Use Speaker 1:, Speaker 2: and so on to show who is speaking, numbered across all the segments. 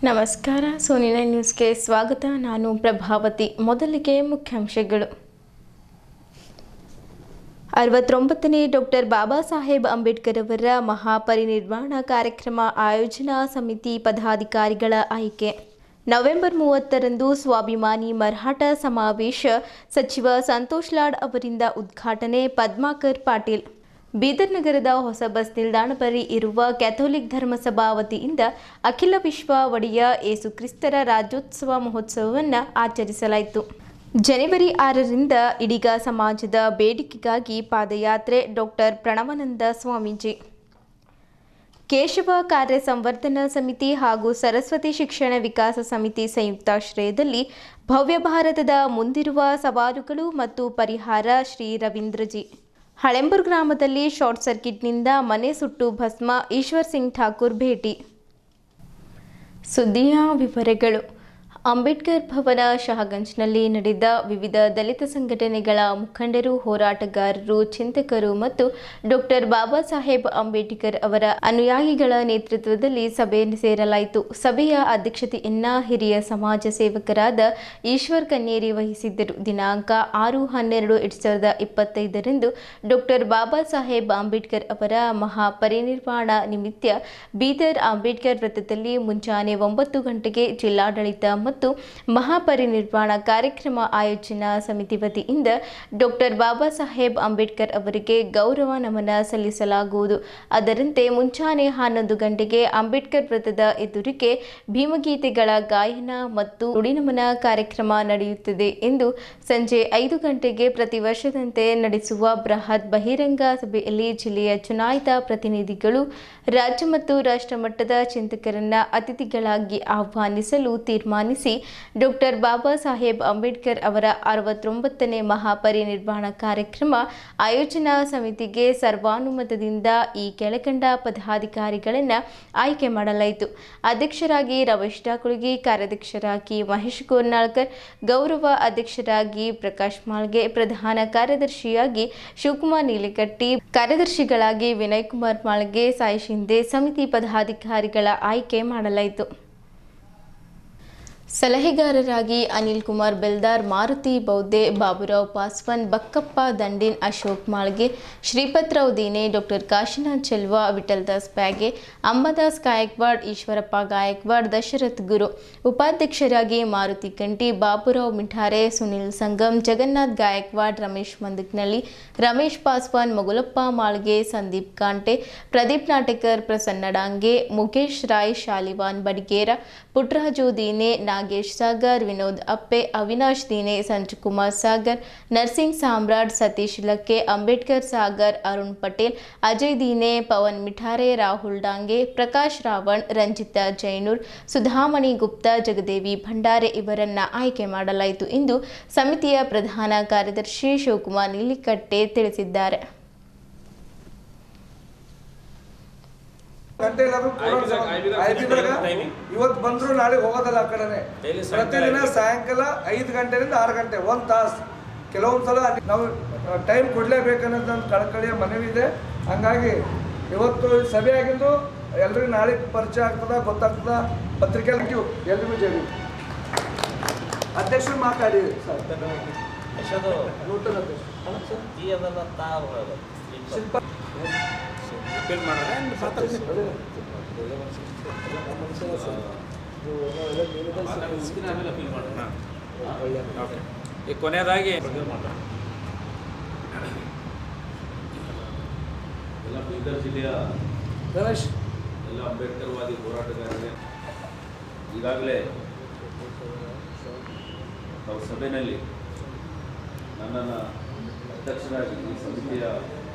Speaker 1: ನಮಸ್ಕಾರ. ಸೋನಿ ನ್ಯೂಸ್ಗೆ ಸ್ವಾಗತ. ನಾನು ಪ್ರಭಾವತಿ. ಮೊದಲಿಗೆ ಮುಖ್ಯಾಂಶಗಳು. 69ನೇ ಡಾಕ್ಟರ್ ಬಾಬಾ ಸಾಹೇಬ್ ಅಂಬೇಡ್ಕರ್ ಅವರ ಮಹಾಪರಿನಿರ್ವಾಣ ಕಾರ್ಯಕ್ರಮ ಆಯೋಜನಾ ಸಮಿತಿ ಪದಾಧಿಕಾರಿಗಳ ಆಯ್ಕೆ. ನವೆಂಬರ್ 30ರಂದು ಸ್ವಾಭಿಮಾನಿ ಮರಾಠ ಸಮಾವೇಶ ಸಚಿವ ಸಂತೋಷ್ ಲಾಡ್ ಅವರಿಂದ ಉದ್ಘಾಟನೆ. ಪದ್ಮಾಕರ್ ಪಾಟೀಲ್. ಬೀದರ್ ನಗರದ ಹೊಸ ಬಸ್ ನಿಲ್ದಾಣ ಬಳಿ ಇರುವ ಕ್ಯಾಥೋಲಿಕ್ ಧರ್ಮಸಭಾ ವತಿಯಿಂದ ಅಖಿಲ ವಿಶ್ವ ಒಡೆಯ ಯೇಸು ಕ್ರಿಸ್ತರ ರಾಜ್ಯೋತ್ಸವ ಮಹೋತ್ಸವವನ್ನು ಆಚರಿಸಲಾಯಿತು. ಜನವರಿ 6ರಿಂದ ಇಡೀಗ ಸಮಾಜದ ಬೇಡಿಕೆಗಾಗಿ ಪಾದಯಾತ್ರೆ. ಡಾಕ್ಟರ್ ಪ್ರಣವಾನಂದ ಸ್ವಾಮೀಜಿ. ಕೇಶವ ಕಾರ್ಯ ಸಂವರ್ಧನಾ ಸಮಿತಿ ಹಾಗೂ ಸರಸ್ವತಿ ಶಿಕ್ಷಣ ವಿಕಾಸ ಸಮಿತಿ ಸಂಯುಕ್ತಾಶ್ರಯದಲ್ಲಿ ಭವ್ಯ ಭಾರತದ ಮುಂದಿರುವ ಸವಾಲುಗಳು ಮತ್ತು ಪರಿಹಾರ. ಶ್ರೀ ರವೀಂದ್ರಜಿ. ಹಳೆಂಬೂರು ಗ್ರಾಮದಲ್ಲಿ ಶಾರ್ಟ್ ಸರ್ಕಿಟ್ನಿಂದ ಮನೆ ಸುಟ್ಟು ಭಸ್ಮ. ಈಶ್ವರ್ ಸಿಂಗ್ ಠಾಕೂರ್ ಭೇಟಿ. ಸುದ್ದಿಯ ವಿವರಗಳು. ಅಂಬೇಡ್ಕರ್ ಭವನ ಶಹಗಂಜ್ನಲ್ಲಿ ನಡೆದ ವಿವಿಧ ದಲಿತ ಸಂಘಟನೆಗಳ ಮುಖಂಡರು, ಹೋರಾಟಗಾರರು, ಚಿಂತಕರು ಮತ್ತು ಡಾಕ್ಟರ್ ಬಾಬಾ ಸಾಹೇಬ್ ಅಂಬೇಡ್ಕರ್ ಅವರ ಅನುಯಾಯಿಗಳ ನೇತೃತ್ವದಲ್ಲಿ ಸಭೆ ಸೇರಲಾಯಿತು. ಸಭೆಯ ಅಧ್ಯಕ್ಷತೆಯನ್ನ ಹಿರಿಯ ಸಮಾಜ ಸೇವಕರಾದ ಈಶ್ವರ್ ಕನ್ನೇರಿ ವಹಿಸಿದ್ದರು. ದಿನಾಂಕ 6/12/2025ರಂದು ಡಾಕ್ಟರ್ ಬಾಬಾ ಸಾಹೇಬ್ ಅಂಬೇಡ್ಕರ್ ಅವರ ಮಹಾಪರಿನಿರ್ವಾಣ ನಿಮಿತ್ತ ಬೀದರ್ ಅಂಬೇಡ್ಕರ್ ವೃತ್ತದಲ್ಲಿ ಮುಂಜಾನೆ 9 ಗಂಟೆಗೆ ಜಿಲ್ಲಾಡಳಿತ ಮತ್ತು ಮಹಾಪರಿನಿರ್ವಾಣ ಕಾರ್ಯಕ್ರಮ ಆಯೋಜನಾ ಸಮಿತಿ ವತಿಯಿಂದ ಡಾಕ್ಟರ್ ಬಾಬಾ ಸಾಹೇಬ್ ಅಂಬೇಡ್ಕರ್ ಅವರಿಗೆ ಗೌರವ ನಮನ ಸಲ್ಲಿಸಲಾಗುವುದು. ಅದರಂತೆ ಮುಂಜಾನೆ 11 ಗಂಟೆಗೆ ಅಂಬೇಡ್ಕರ್ ವೃತ್ತದ ಎದುರಿಗೆ ಭೀಮಗೀತೆಗಳ ಗಾಯನ ಮತ್ತು ನುಡಿನಮನ ಕಾರ್ಯಕ್ರಮ ನಡೆಯುತ್ತದೆ ಎಂದು ಸಂಜೆ 5 ಗಂಟೆಗೆ ಪ್ರತಿ ವರ್ಷದಂತೆ ನಡೆಸುವ ಬೃಹತ್ ಬಹಿರಂಗ ಸಭೆಯಲ್ಲಿ ಜಿಲ್ಲೆಯ ಚುನಾಯಿತ ಪ್ರತಿನಿಧಿಗಳು, ರಾಜ್ಯ ಮತ್ತು ರಾಷ್ಟ್ರ ಮಟ್ಟದ ಚಿಂತಕರನ್ನ ಅತಿಥಿಗಳಾಗಿ ಆಹ್ವಾನಿಸಲು ತೀರ್ಮಾನಿಸಿ ಡಾಕ್ಟರ್ ಬಾಬಾ ಸಾಹೇಬ್ ಅಂಬೇಡ್ಕರ್ ಅವರ 69ನೇ ಮಹಾಪರಿನಿರ್ವಾಣ ಕಾರ್ಯಕ್ರಮ ಆಯೋಜನಾ ಸಮಿತಿಗೆ ಸರ್ವಾನುಮತದಿಂದ ಈ ಕೆಳಕಂಡ ಪದಾಧಿಕಾರಿಗಳನ್ನು ಆಯ್ಕೆ ಮಾಡಲಾಯಿತು. ಅಧ್ಯಕ್ಷರಾಗಿ ರಮೇಶ್ ಠಾಕುರ್ಗಿ, ಕಾರ್ಯಾಧ್ಯಕ್ಷರಾಗಿ ಮಹೇಶ್ ಗೋರ್ನಾಳ್ಕರ್, ಗೌರವ ಅಧ್ಯಕ್ಷರಾಗಿ ಪ್ರಕಾಶ್ ಮಾಳ್ಗೆ, ಪ್ರಧಾನ ಕಾರ್ಯದರ್ಶಿಯಾಗಿ ಶಿವಕುಮಾರ್ ನೀಲಕಟ್ಟಿ, ಕಾರ್ಯದರ್ಶಿಗಳಾಗಿ ವಿನಯ್ ಕುಮಾರ್ ಮಾಳ್ಗೆ, ಸಾಯಿ ಶಿಂದೆ ಸಮಿತಿ ಪದಾಧಿಕಾರಿಗಳ ಆಯ್ಕೆ ಮಾಡಲಾಯಿತು. ಸಲಹೆಗಾರರಾಗಿ ಅನಿಲ್ ಕುಮಾರ್ ಬೆಲ್ದಾರ್, ಮಾರುತಿ ಬೌದ್ದೆ, ಬಾಬುರಾವ್ ಪಾಸ್ವಾನ್, ಬಕ್ಕಪ್ಪ ದಂಡಿನ್, ಅಶೋಕ್ ಮಾಳ್ಗೆ, ಶ್ರೀಪತ್ರಾವ್ ದೀನೆ, ಡಾಕ್ಟರ್ ಕಾಶಿನಾಥ್ ಚೆಲ್ವಾ, ವಿಠಲ್ದಾಸ್ ಬ್ಯಾಗೆ, ಅಂಬಾದಾಸ್ ಗಾಯಕ್ವಾಡ್, ಈಶ್ವರಪ್ಪ ಗಾಯಕ್ವಾಡ್, ದಶರಥ್ ಗುರು. ಉಪಾಧ್ಯಕ್ಷರಾಗಿ ಮಾರುತಿ ಕಂಟಿ, ಬಾಬುರಾವ್ ಮಿಠಾರೆ, ಸುನಿಲ್ ಸಂಗಮ್, ಜಗನ್ನಾಥ್ ಗಾಯಕ್ವಾಡ್, ರಮೇಶ್ ಮಂದಕ್ನಳ್ಳಿ, ರಮೇಶ್ ಪಾಸ್ವಾನ್, ಮಗುಲಪ್ಪ ಮಾಳ್ಗೆ, ಸಂದೀಪ್ ಕಾಂಟೆ, ಪ್ರದೀಪ್ ನಾಟಕರ್, ಪ್ರಸನ್ನ ಡಾಂಗೆ, ಮುಖೇಶ್ ರಾಯ್, ಶಾಲಿವಾನ್ ಬಡಿಗೇರ, ಪುಟ್ಟರಾಜು ದೀನೆ, ನಾಗೇಶ್ ಸಾಗರ್, ವಿನೋದ್ ಅಪ್ಪೆ, ಅವಿನಾಶ್ ದೀನೆ, ಸಂಜುಕುಮಾರ್ ಸಾಗರ್, ನರ್ಸಿಂಗ್ ಸಾಮ್ರಾಟ್, ಸತೀಶ್ ಲಕ್ಕೆ, ಅಂಬೇಡ್ಕರ್ ಸಾಗರ್, ಅರುಣ್ ಪಟೇಲ್, ಅಜಯ್ ದೀನೆ, ಪವನ್ ಮಿಠಾರೆ, ರಾಹುಲ್ ಡಾಂಗೆ, ಪ್ರಕಾಶ್ ರಾವಣ್, ರಂಜಿತಾ ಜೈನೂರ್, ಸುಧಾಮಣಿ ಗುಪ್ತಾ, ಜಗದೇವಿ ಭಂಡಾರೆ ಇವರನ್ನ ಆಯ್ಕೆ ಮಾಡಲಾಯಿತು ಎಂದು ಸಮಿತಿಯ ಪ್ರಧಾನ ಕಾರ್ಯದರ್ಶಿ ಶಿವಕುಮಾರ್ ನೀಲಿಕಟ್ಟೆ ತಿಳಿಸಿದ್ದಾರೆ.
Speaker 2: ಇವತ್ತು ಬಂದ್ರು ನಾಳೆ ಹೋಗೋದಲ್ಲ. ಆ ಕಡೆನೆ ಪ್ರತಿದಿನ ಸಾಯಂಕಾಲ 5 ಗಂಟೆಯಿಂದ 6 ಗಂಟೆ 1 ತಾಸು. ಕೆಲವೊಂದ್ಸಲ ನಾವು ಟೈಮ್ ಕೊಡ್ಲೇಬೇಕನ್ನೋದು ಒಂದು ಕಳಕಳಿಯ ಮನವಿ ಇದೆ. ಹಂಗಾಗಿ ಇವತ್ತು ಸಭೆ ಆಗಿದ್ದು ಎಲ್ರಿಗೂ ನಾಳೆ ಪರಿಚಯ ಆಗ್ತದ, ಗೊತ್ತಾಗ್ತದ. ಪತ್ರಿಕೆಯಲ್ಲಿ ಎಲ್ರಿಗೂ ಜಡಿ ಅಧ್ಯಕ್ಷರು ಮಾತಾಡಿ ಸರ್.
Speaker 3: ಕೊನೆಯದಾಗಿ ಎಲ್ಲ ಬೀದರ್ ಜಿಲ್ಲೆಯ ಎಲ್ಲ ಅಂಬೇಡ್ಕರ್ವಾದಿ ಹೋರಾಟಗಾರರಿಗೆ ಈಗಾಗಲೇ ತಾವು ಸಭೆಯಲ್ಲಿ ನನ್ನನ್ನು ಅಧ್ಯಕ್ಷರಾಗಿ ಈ ಸಮಿತಿಯ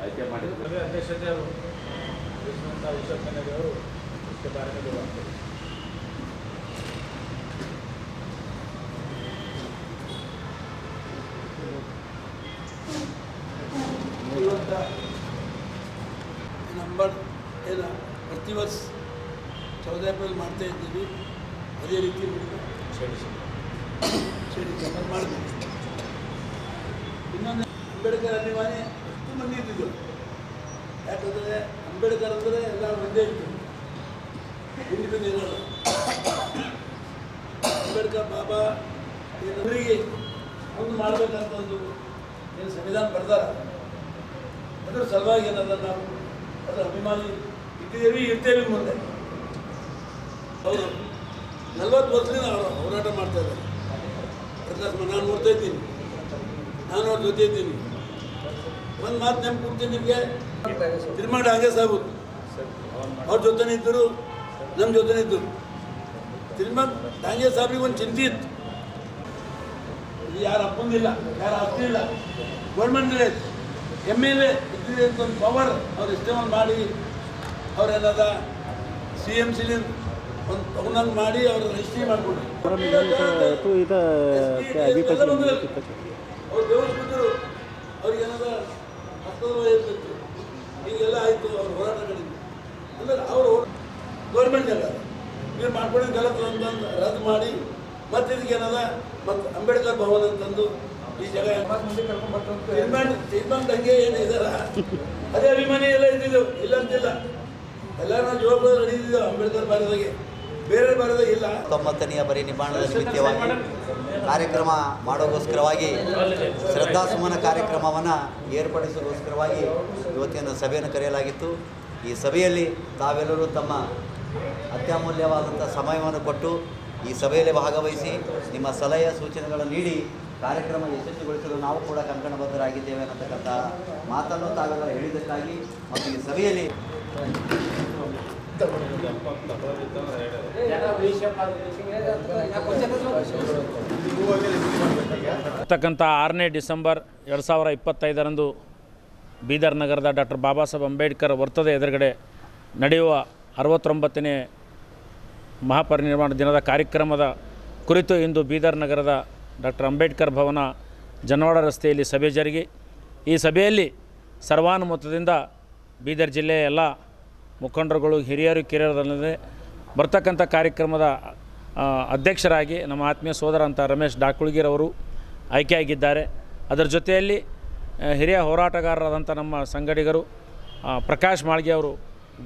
Speaker 3: ಆಯ್ಕೆ ಮಾಡಿದ್ದಾರೆ. ಅಧ್ಯಕ್ಷತೆ ಅವರು इसके बारे में बात करें.
Speaker 4: ನಂಬರ್ ಏನು ಪ್ರತಿ ವರ್ಷ 14 ಏಪ್ರಿಲ್ ಮಾಡ್ತಾ ಇದ್ದೀವಿ. ಅದೇ ರೀತಿ ಮಾಡಿದ್ವಿ. ಇನ್ನೊಂದು ಅಂಬೇಡ್ಕರ್ ಅಭಿಮಾನಿ ಎಷ್ಟು ಮಂದಿ ಇದ್ದಿದ್ದು. ಯಾಕಂದರೆ ಅಂಬೇಡ್ಕರ್ ಅಂದರೆ ಎಲ್ಲ ಒಂದೇ ಇತ್ತು, ಹಿಂದಿನ ಇರೋದು. ಅಂಬೇಡ್ಕರ್ ಬಾಬಾ ಇವರಿಗೆ ಮುಂದೆ ಮಾಡಬೇಕಂತ ಒಂದು ಏನು ಸಂವಿಧಾನ ಬರ್ದಾರ ಅದರ ಸಲುವಾಗಿ ಏನದ ನಾವು ಅದರ ಅಭಿಮಾನಿ ಇರ್ತೇವೆ ಮುಂದೆ. ಅವರು 40 ವರ್ಷದಿಂದ ಅವರು ಹೋರಾಟ ಮಾಡ್ತಾ ಇದ್ದಾರೆ. ನಾನು ನೋಡ್ತಾ ಇದ್ದೀನಿ, ನಾನು ಅವ್ರ ಜೊತೆ ಇದ್ದೀನಿ. ಒಂದು ಮಾತು ನೆನಪು ಕೊಡ್ತೀನಿ ನಿಮಗೆ, ತಿರುಮಲ ಡಾಂಗೆ ಸಾಹೇಬರು ಅವ್ರ ಜೊತೆನೇ ಇದ್ದರು, ನಮ್ಮ ಜೊತೆನೇ ಇದ್ದರು. ತಿರುಮಲ ಡಾಂಗೆ ಸಾಹೇಬ್ರಿಗೆ ಒಂದು ಚಿಂತೆ ಇತ್ತು, ಯಾರು ಅಪ್ಪಂದಿಲ್ಲ, ಯಾರು ಆಸ್ತಿ ಇಲ್ಲ, ಗೌರ್ಮೆಂಟ್ MLA ಇದ್ದಿದೆ ಅಂತ ಒಂದು ಪವರ್ ಅವ್ರು ಇಷ್ಟೇ ಒಂದು ಮಾಡಿ ಅವರೆಲ್ಲದ CMCಲಿಂದ ಒಂದು ತಗೊಂಡಂಗೆ ಮಾಡಿ ಅವ್ರ ರಿಜಿಸ್ಟ್ರಿ ಮಾಡಿಕೊಡ್ರಿ. ಅವ್ರು ದೇವಸ್ಥರು ಅವ್ರಿಗೇನಾದ ಇರ್ತಿತ್ತು, ಹೀಗೆಲ್ಲ ಆಯಿತು. ಅವ್ರ ಹೋರಾಟಗಳಿಂದ ಅಂದರೆ ಅವರು ಗೌರ್ಮೆಂಟ್ ಜಾಗ ಇವ್ರು ಮಾಡ್ಕೊಂಡಿದ್ದು ಗಲತ್ ಅಂತಂದು ರದ್ದು ಮಾಡಿ ಮತ್ತೆ ಇದಕ್ಕೇನದ ಮತ್ತು ಅಂಬೇಡ್ಕರ್ ಭವನ ಅಂತಂದು ಈ ಜಾಗ ತೀರ್ಮಾನ ಹಂಗೆ ಏನು ಇದಾರ ಅದೇ ಅಭಿಮಾನಿ ಎಲ್ಲ ಇದ್ದಿದ್ದೆವು, ಇಲ್ಲ ಅಂತಿಲ್ಲ. ಎಲ್ಲ ನಾವು ಜವಾಬ್ದಾರಿ ನಡೀತಿದ್ದೆವು ಅಂಬೇಡ್ಕರ್ ಭಾರತದಾಗೆ, ಬೇರೆ ಭಾರತದಾಗ ಇಲ್ಲ.
Speaker 5: 90ನೇ ಪರಿನಿರ್ವಾಣದ ನಿಮಿತ್ತವಾಗಿ ಕಾರ್ಯಕ್ರಮ ಮಾಡೋಗೋಸ್ಕರವಾಗಿ ಶ್ರದ್ಧಾಸುಮನ ಕಾರ್ಯಕ್ರಮವನ್ನು ಏರ್ಪಡಿಸೋಗೋಸ್ಕರವಾಗಿ ಇವತ್ತಿನ ಸಭೆಯನ್ನು ಕರೆಯಲಾಗಿತ್ತು. ಈ ಸಭೆಯಲ್ಲಿ ತಾವೆಲ್ಲರೂ ತಮ್ಮ ಅತ್ಯಮೂಲ್ಯವಾದಂಥ ಸಮಯವನ್ನು ಕೊಟ್ಟು ಈ ಸಭೆಯಲ್ಲಿ ಭಾಗವಹಿಸಿ ನಿಮ್ಮ ಸಲಹೆ ಸೂಚನೆಗಳನ್ನು ನೀಡಿ ಕಾರ್ಯಕ್ರಮ ಯಶಸ್ವಿಗೊಳಿಸಲು ನಾವು ಕೂಡ ಕಂಕಣಬದ್ಧರಾಗಿದ್ದೇವೆ ಅನ್ನತಕ್ಕಂಥ ಮಾತನ್ನು ತಾವೆಲ್ಲ ಹೇಳಿದ್ದಕ್ಕಾಗಿ ಮತ್ತು ಈ ಸಭೆಯಲ್ಲಿ
Speaker 6: ಇರ್ತಕ್ಕಂಥ 6ನೇ ಡಿಸೆಂಬರ್ 2025ರಂದು ಬೀದರ್ ನಗರದ ಡಾಕ್ಟರ್ ಬಾಬಾ ಸಾಹೇಬ್ ಅಂಬೇಡ್ಕರ್ ವೃತ್ತದ ಎದುರುಗಡೆ ನಡೆಯುವ 69ನೇ ಮಹಾಪರಿನಿರ್ವಾಣ ದಿನದ ಕಾರ್ಯಕ್ರಮದ ಕುರಿತು ಇಂದು ಬೀದರ್ ನಗರದ ಡಾಕ್ಟರ್ ಅಂಬೇಡ್ಕರ್ ಭವನ ಜನವಾಡ ರಸ್ತೆಯಲ್ಲಿ ಸಭೆ ಜರುಗಿ ಈ ಸಭೆಯಲ್ಲಿ ಸರ್ವಾನುಮತದಿಂದ ಬೀದರ್ ಜಿಲ್ಲೆಯ ಎಲ್ಲ ಮುಖಂಡರುಗಳು ಹಿರಿಯರು ಕಿರಿಯರಲ್ಲದೆ ಬರ್ತಕ್ಕಂಥ ಕಾರ್ಯಕ್ರಮದ ಅಧ್ಯಕ್ಷರಾಗಿ ನಮ್ಮ ಆತ್ಮೀಯ ಸೋದರ ಅಂತ ರಮೇಶ್ ಡಾಕುಳ್ಗಿರವರು ಆಯ್ಕೆಯಾಗಿದ್ದಾರೆ. ಅದರ ಜೊತೆಯಲ್ಲಿ ಹಿರಿಯ ಹೋರಾಟಗಾರರಾದಂಥ ನಮ್ಮ ಸಂಗಡಿಗರು ಪ್ರಕಾಶ್ ಮಾಳ್ಗೆ ಅವರು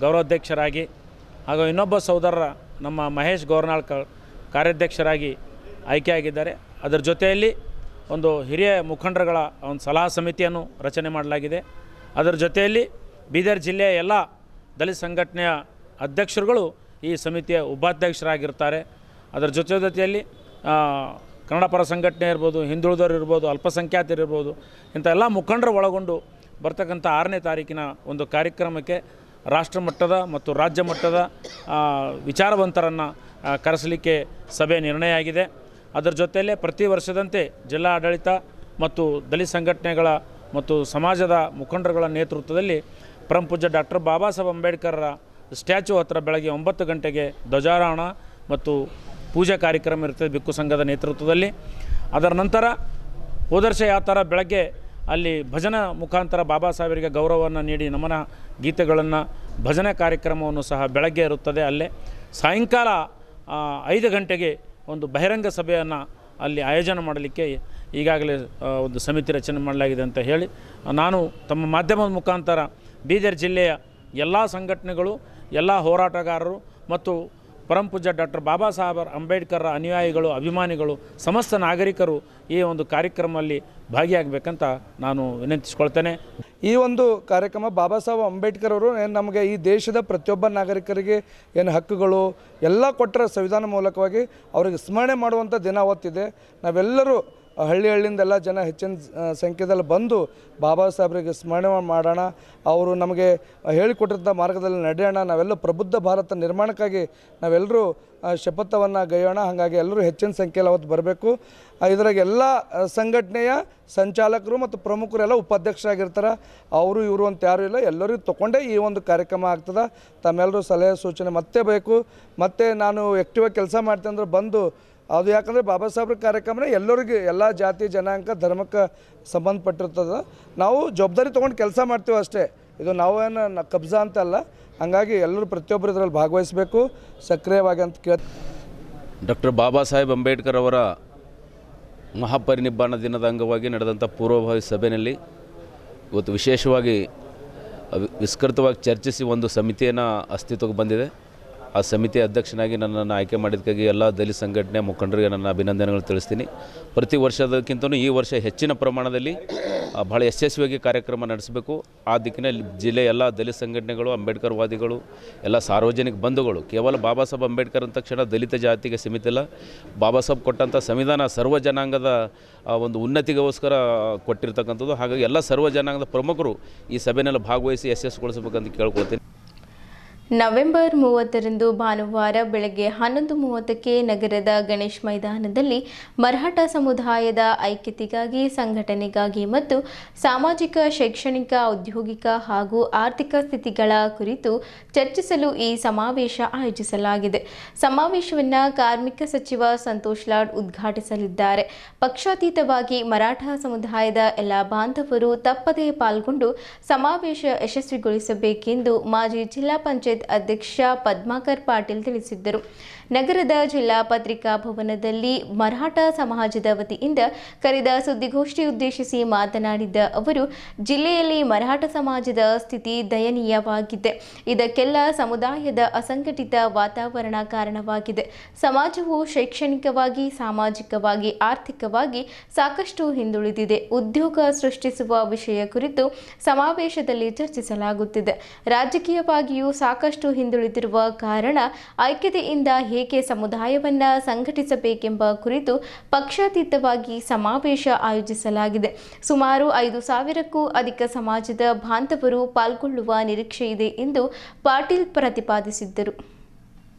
Speaker 6: ಗೌರವಾಧ್ಯಕ್ಷರಾಗಿ ಹಾಗೂ ಇನ್ನೊಬ್ಬ ಸೋದರರ ನಮ್ಮ ಮಹೇಶ್ ಗೌರ್ನಾಳ್ಕರ್ ಕಾರ್ಯಾಧ್ಯಕ್ಷರಾಗಿ ಆಯ್ಕೆಯಾಗಿದ್ದಾರೆ. ಅದರ ಜೊತೆಯಲ್ಲಿ ಒಂದು ಹಿರಿಯ ಮುಖಂಡರುಗಳ ಒಂದು ಸಲಹಾ ಸಮಿತಿಯನ್ನು ರಚನೆ ಮಾಡಲಾಗಿದೆ. ಅದರ ಜೊತೆಯಲ್ಲಿ ಬೀದರ್ ಜಿಲ್ಲೆಯ ಎಲ್ಲ ದಲಿತ ಸಂಘಟನೆಯ ಅಧ್ಯಕ್ಷರುಗಳು ಈ ಸಮಿತಿಯ ಉಪಾಧ್ಯಕ್ಷರಾಗಿರ್ತಾರೆ. ಅದರ ಜೊತೆಯಲ್ಲಿ ಕನ್ನಡ ಪರ ಸಂಘಟನೆ ಇರ್ಬೋದು, ಹಿಂದುಳಿದವರು ಇರ್ಬೋದು, ಅಲ್ಪಸಂಖ್ಯಾತರು ಇರ್ಬೋದು, ಇಂಥ ಎಲ್ಲ ಮುಖಂಡರು ಒಳಗೊಂಡು ಬರ್ತಕ್ಕಂಥ 6ನೇ ತಾರೀಕಿನ ಒಂದು ಕಾರ್ಯಕ್ರಮಕ್ಕೆ ರಾಷ್ಟ್ರ ಮಟ್ಟದ ಮತ್ತು ರಾಜ್ಯ ಮಟ್ಟದ ವಿಚಾರವಂತರನ್ನು ಕರೆಸಲಿಕ್ಕೆ ಸಭೆ ನಿರ್ಣಯ ಆಗಿದೆ. ಅದರ ಜೊತೆಯಲ್ಲೇ ಪ್ರತಿ ವರ್ಷದಂತೆ ಜಿಲ್ಲಾ ಆಡಳಿತ ಮತ್ತು ದಲಿತ ಸಂಘಟನೆಗಳ ಮತ್ತು ಸಮಾಜದ ಮುಖಂಡರುಗಳ ನೇತೃತ್ವದಲ್ಲಿ ಪರಮ ಪೂಜ್ಯ ಡಾಕ್ಟರ್ ಬಾಬಾ ಸಾಹೇಬ್ ಅಂಬೇಡ್ಕರ್ರ ಸ್ಟ್ಯಾಚ್ಯೂ ಹತ್ರ ಬೆಳಗ್ಗೆ 9 ಗಂಟೆಗೆ ಧ್ವಜಾರೋಹಣ ಮತ್ತು ಪೂಜಾ ಕಾರ್ಯಕ್ರಮ ಇರ್ತದೆ ಭಿಕ್ಕು ಸಂಘದ ನೇತೃತ್ವದಲ್ಲಿ. ಅದರ ನಂತರ ಹೋದರ್ಷ ಯಾವ ಥರ ಬೆಳಗ್ಗೆ ಅಲ್ಲಿ ಭಜನಾ ಮುಖಾಂತರ ಬಾಬಾ ಸಾಹೇಬರಿಗೆ ಗೌರವವನ್ನು ನೀಡಿ ನಮನ ಗೀತೆಗಳನ್ನು ಭಜನೆ ಕಾರ್ಯಕ್ರಮವನ್ನು ಸಹ ಬೆಳಗ್ಗೆ ಇರುತ್ತದೆ. ಅಲ್ಲೇ ಸಾಯಂಕಾಲ 5 ಗಂಟೆಗೆ ಒಂದು ಬಹಿರಂಗ ಸಭೆಯನ್ನು ಅಲ್ಲಿ ಆಯೋಜನೆ ಮಾಡಲಿಕ್ಕೆ ಈಗಾಗಲೇ ಒಂದು ಸಮಿತಿ ರಚನೆ ಮಾಡಲಾಗಿದೆ ಅಂತ ಹೇಳಿ ನಾನು ತಮ್ಮ ಮಾಧ್ಯಮದ ಮುಖಾಂತರ ಬೀದರ್ ಜಿಲ್ಲೆಯ ಎಲ್ಲ ಸಂಘಟನೆಗಳು, ಎಲ್ಲ ಹೋರಾಟಗಾರರು ಮತ್ತು ಪರಮ ಪೂಜ್ಯ ಡಾಕ್ಟರ್ ಬಾಬಾ ಸಾಹೇಬ್ ಅಂಬೇಡ್ಕರ್ ಅನುಯಾಯಿಗಳು, ಅಭಿಮಾನಿಗಳು, ಸಮಸ್ತ ನಾಗರಿಕರು ಈ ಒಂದು ಕಾರ್ಯಕ್ರಮದಲ್ಲಿ ಭಾಗಿಯಾಗಬೇಕಂತ ನಾನು ವಿನಂತಿಸ್ಕೊಳ್ತೇನೆ.
Speaker 2: ಈ ಒಂದು ಕಾರ್ಯಕ್ರಮ ಬಾಬಾ ಸಾಹೇಬ್ ಅಂಬೇಡ್ಕರ್ ಅವರು ನಮಗೆ ಈ ದೇಶದ ಪ್ರತಿಯೊಬ್ಬ ನಾಗರಿಕರಿಗೆ ಏನು ಹಕ್ಕುಗಳು ಎಲ್ಲ ಕೊಟ್ಟರೆ ಸಂವಿಧಾನ ಮೂಲಕವಾಗಿ ಅವರಿಗೆ ಸ್ಮರಣೆ ಮಾಡುವಂಥ ದಿನ ಅವತ್ತಿದೆ. ನಾವೆಲ್ಲರೂ ಹಳ್ಳಿಯಿಂದ ಎಲ್ಲ ಜನ ಹೆಚ್ಚಿನ ಸಂಖ್ಯೆಯಲ್ಲಿ ಬಂದು ಬಾಬಾ ಸಾಹೇಬ್ರಿಗೆ ಸ್ಮರಣೆ ಮಾಡೋಣ, ಅವರು ನಮಗೆ ಹೇಳಿಕೊಟ್ಟಿದ್ದ ಮಾರ್ಗದಲ್ಲಿ ನಡೆಯೋಣ, ನಾವೆಲ್ಲ ಪ್ರಬುದ್ಧ ಭಾರತ ನಿರ್ಮಾಣಕ್ಕಾಗಿ ನಾವೆಲ್ಲರೂ ಶಪಥವನ್ನು ಗೈಯೋಣ. ಹಾಗಾಗಿ ಎಲ್ಲರೂ ಹೆಚ್ಚಿನ ಸಂಖ್ಯೆಯಲ್ಲಿ ಅವತ್ತು ಬರಬೇಕು. ಇದ್ರಾಗ ಎಲ್ಲ ಸಂಘಟನೆಯ ಸಂಚಾಲಕರು ಮತ್ತು ಪ್ರಮುಖರು ಎಲ್ಲ ಉಪಾಧ್ಯಕ್ಷರಾಗಿರ್ತಾರೆ. ಅವರು ಇವರು ಅಂತ ಯಾರೂ ಇಲ್ಲ, ಎಲ್ಲರಿಗೂ ತೊಗೊಂಡೇ ಈ ಒಂದು ಕಾರ್ಯಕ್ರಮ ಆಗ್ತದೆ. ತಮ್ಮೆಲ್ಲರೂ ಸಲಹೆ ಸೂಚನೆ ಮತ್ತೆ ಬೇಕು. ಮತ್ತು ನಾನು ಆ್ಯಕ್ಟಿವಾಗಿ ಕೆಲಸ ಮಾಡ್ತೇನೆ ಅಂದ್ರೆ ಬಂದು ಅದು ಯಾಕಂದರೆ ಬಾಬಾ ಸಾಹೇಬ್ರ ಕಾರ್ಯಕ್ರಮನೇ ಎಲ್ಲರಿಗೂ ಎಲ್ಲ ಜಾತಿ ಜನಾಂಗ ಧರ್ಮಕ್ಕೆ ಸಂಬಂಧಪಟ್ಟಿರ್ತದೆ. ನಾವು ಜವಾಬ್ದಾರಿ ತೊಗೊಂಡು ಕೆಲಸ ಮಾಡ್ತೀವಿ ಅಷ್ಟೇ, ಇದು ನಾವೇನು ಕಬ್ಜಾ ಅಂತ ಅಲ್ಲ. ಹಾಗಾಗಿ ಎಲ್ಲರೂ ಪ್ರತಿಯೊಬ್ಬರು ಇದರಲ್ಲಿ ಭಾಗವಹಿಸಬೇಕು ಸಕ್ರಿಯವಾಗಿ ಅಂತ
Speaker 3: ಡಾಕ್ಟರ್ ಬಾಬಾ ಸಾಹೇಬ್ ಅಂಬೇಡ್ಕರ್ ಅವರ ಮಹಾಪರಿನಿರ್ವಾಣ ದಿನದ ಅಂಗವಾಗಿ ನಡೆದಂಥ ಪೂರ್ವಭಾವಿ ಸಭೆಯಲ್ಲಿ ಇವತ್ತು ವಿಶೇಷವಾಗಿ ವಿಸ್ತೃತವಾಗಿ ಚರ್ಚಿಸಿ ಒಂದು ಸಮಿತಿಯನ್ನು ಅಸ್ತಿತ್ವಕ್ಕೆ ಬಂದಿದೆ. ಆ ಸಮಿತಿ ಅಧ್ಯಕ್ಷನಾಗಿ ನನ್ನನ್ನು ಆಯ್ಕೆ ಮಾಡಿದ್ದಕ್ಕಾಗಿ ಎಲ್ಲ ದಲಿತ ಸಂಘಟನೆ ಮುಖಂಡರಿಗೆ ನನ್ನ ಅಭಿನಂದನೆಗಳು ತಿಳಿಸ್ತೀನಿ. ಪ್ರತಿ ವರ್ಷದಕ್ಕಿಂತಲೂ ಈ ವರ್ಷ ಹೆಚ್ಚಿನ ಪ್ರಮಾಣದಲ್ಲಿ ಭಾಳ ಯಶಸ್ವಿಯಾಗಿ ಕಾರ್ಯಕ್ರಮ ನಡೆಸಬೇಕು. ಆ ದಿಕ್ಕಿನಲ್ಲಿ ಜಿಲ್ಲೆಯ ಎಲ್ಲ ದಲಿತ ಸಂಘಟನೆಗಳು, ಅಂಬೇಡ್ಕರ್ವಾದಿಗಳು, ಎಲ್ಲ ಸಾರ್ವಜನಿಕ ಬಂಧುಗಳು, ಕೇವಲ ಬಾಬಾ ಸಾಹೇಬ್ ಅಂಬೇಡ್ಕರ್ ಅಂದ ತಕ್ಷಣ ದಲಿತ ಜಾತಿಗೆ ಸೀಮಿತ ಇಲ್ಲ. ಬಾಬಾ ಸಾಹೇಬ್ ಕೊಟ್ಟಂಥ ಸಂವಿಧಾನ ಸರ್ವ ಜನಾಂಗದ ಒಂದು ಉನ್ನತಿಗೋಸ್ಕರ ಕೊಟ್ಟಿರ್ತಕ್ಕಂಥದ್ದು. ಹಾಗಾಗಿ ಎಲ್ಲ ಸರ್ವ ಜನಾಂಗದ ಪ್ರಮುಖರು ಈ ಸಭೆಯಲ್ಲಿ ಭಾಗವಹಿಸಿ ಯಶಸ್ಸುಗೊಳಿಸಬೇಕಂತ ಕೇಳ್ಕೊಳ್ತೀನಿ.
Speaker 1: ನವೆಂಬರ್ 30ರಂದು ಭಾನುವಾರ ಬೆಳಗ್ಗೆ 11:30ಕ್ಕೆ ನಗರದ ಗಣೇಶ್ ಮೈದಾನದಲ್ಲಿ ಮರಾಠ ಸಮುದಾಯದ ಐಕ್ಯತೆಗಾಗಿ, ಸಂಘಟನೆಗಾಗಿ ಮತ್ತು ಸಾಮಾಜಿಕ, ಶೈಕ್ಷಣಿಕ, ಔದ್ಯೋಗಿಕ ಹಾಗೂ ಆರ್ಥಿಕ ಸ್ಥಿತಿಗಳ ಕುರಿತು ಚರ್ಚಿಸಲು ಈ ಸಮಾವೇಶ ಆಯೋಜಿಸಲಾಗಿದೆ. ಸಮಾವೇಶವನ್ನು ಕಾರ್ಮಿಕ ಸಚಿವ ಸಂತೋಷ್ ಲಾಡ್ ಉದ್ಘಾಟಿಸಲಿದ್ದಾರೆ. ಪಕ್ಷಾತೀತವಾಗಿ ಮರಾಠ ಸಮುದಾಯದ ಎಲ್ಲ ಬಾಂಧವರು ತಪ್ಪದೇ ಪಾಲ್ಗೊಂಡು ಸಮಾವೇಶ ಯಶಸ್ವಿಗೊಳಿಸಬೇಕೆಂದು ಮಾಜಿ ಜಿಲ್ಲಾ ಪಂಚಾಯತ್ ಅಧ್ಯಕ್ಷ ಪದ್ಮಾಕರ್ ಪಾಟೀಲ್ ತಿಳಿಸಿದ್ದರು. ನಗರದ ಜಿಲ್ಲಾ ಪತ್ರಿಕಾ ಭವನದಲ್ಲಿ ಮರಾಠ ಸಮಾಜದ ವತಿಯಿಂದ ಕರೆದ ಸುದ್ದಿಗೋಷ್ಠಿ ಉದ್ದೇಶಿಸಿ ಮಾತನಾಡಿದ ಅವರು, ಜಿಲ್ಲೆಯಲ್ಲಿ ಮರಾಠ ಸಮಾಜದ ಸ್ಥಿತಿ ದಯನೀಯವಾಗಿದೆ. ಇದಕ್ಕೆಲ್ಲ ಸಮುದಾಯದ ಅಸಂಘಟಿತ ವಾತಾವರಣ ಕಾರಣವಾಗಿದೆ. ಸಮಾಜವು ಶೈಕ್ಷಣಿಕವಾಗಿ, ಸಾಮಾಜಿಕವಾಗಿ, ಆರ್ಥಿಕವಾಗಿ ಸಾಕಷ್ಟು ಹಿಂದುಳಿದಿದೆ. ಉದ್ಯೋಗ ಸೃಷ್ಟಿಸುವ ವಿಷಯ ಕುರಿತು ಸಮಾವೇಶದಲ್ಲಿ ಚರ್ಚಿಸಲಾಗುತ್ತಿದೆ. ರಾಜಕೀಯವಾಗಿಯೂ ಸಾಕಷ್ಟು ಹಿಂದುಳಿದಿರುವ ಕಾರಣ ಐಕ್ಯತೆಯಿಂದ ಹೇಗೆ ಸಮುದಾಯವನ್ನು ಸಂಘಟಿಸಬೇಕೆಂಬ ಕುರಿತು ಪಕ್ಷಾತೀತವಾಗಿ ಸಮಾವೇಶ ಆಯೋಜಿಸಲಾಗಿದೆ. ಸುಮಾರು 5,000ಕ್ಕೂ ಅಧಿಕ ಸಮಾಜದ ಬಾಂಧವರು ಪಾಲ್ಗೊಳ್ಳುವ ನಿರೀಕ್ಷೆ ಇದೆ ಎಂದು ಪಾಟೀಲ್ ಪ್ರತಿಪಾದಿಸಿದ್ದರು.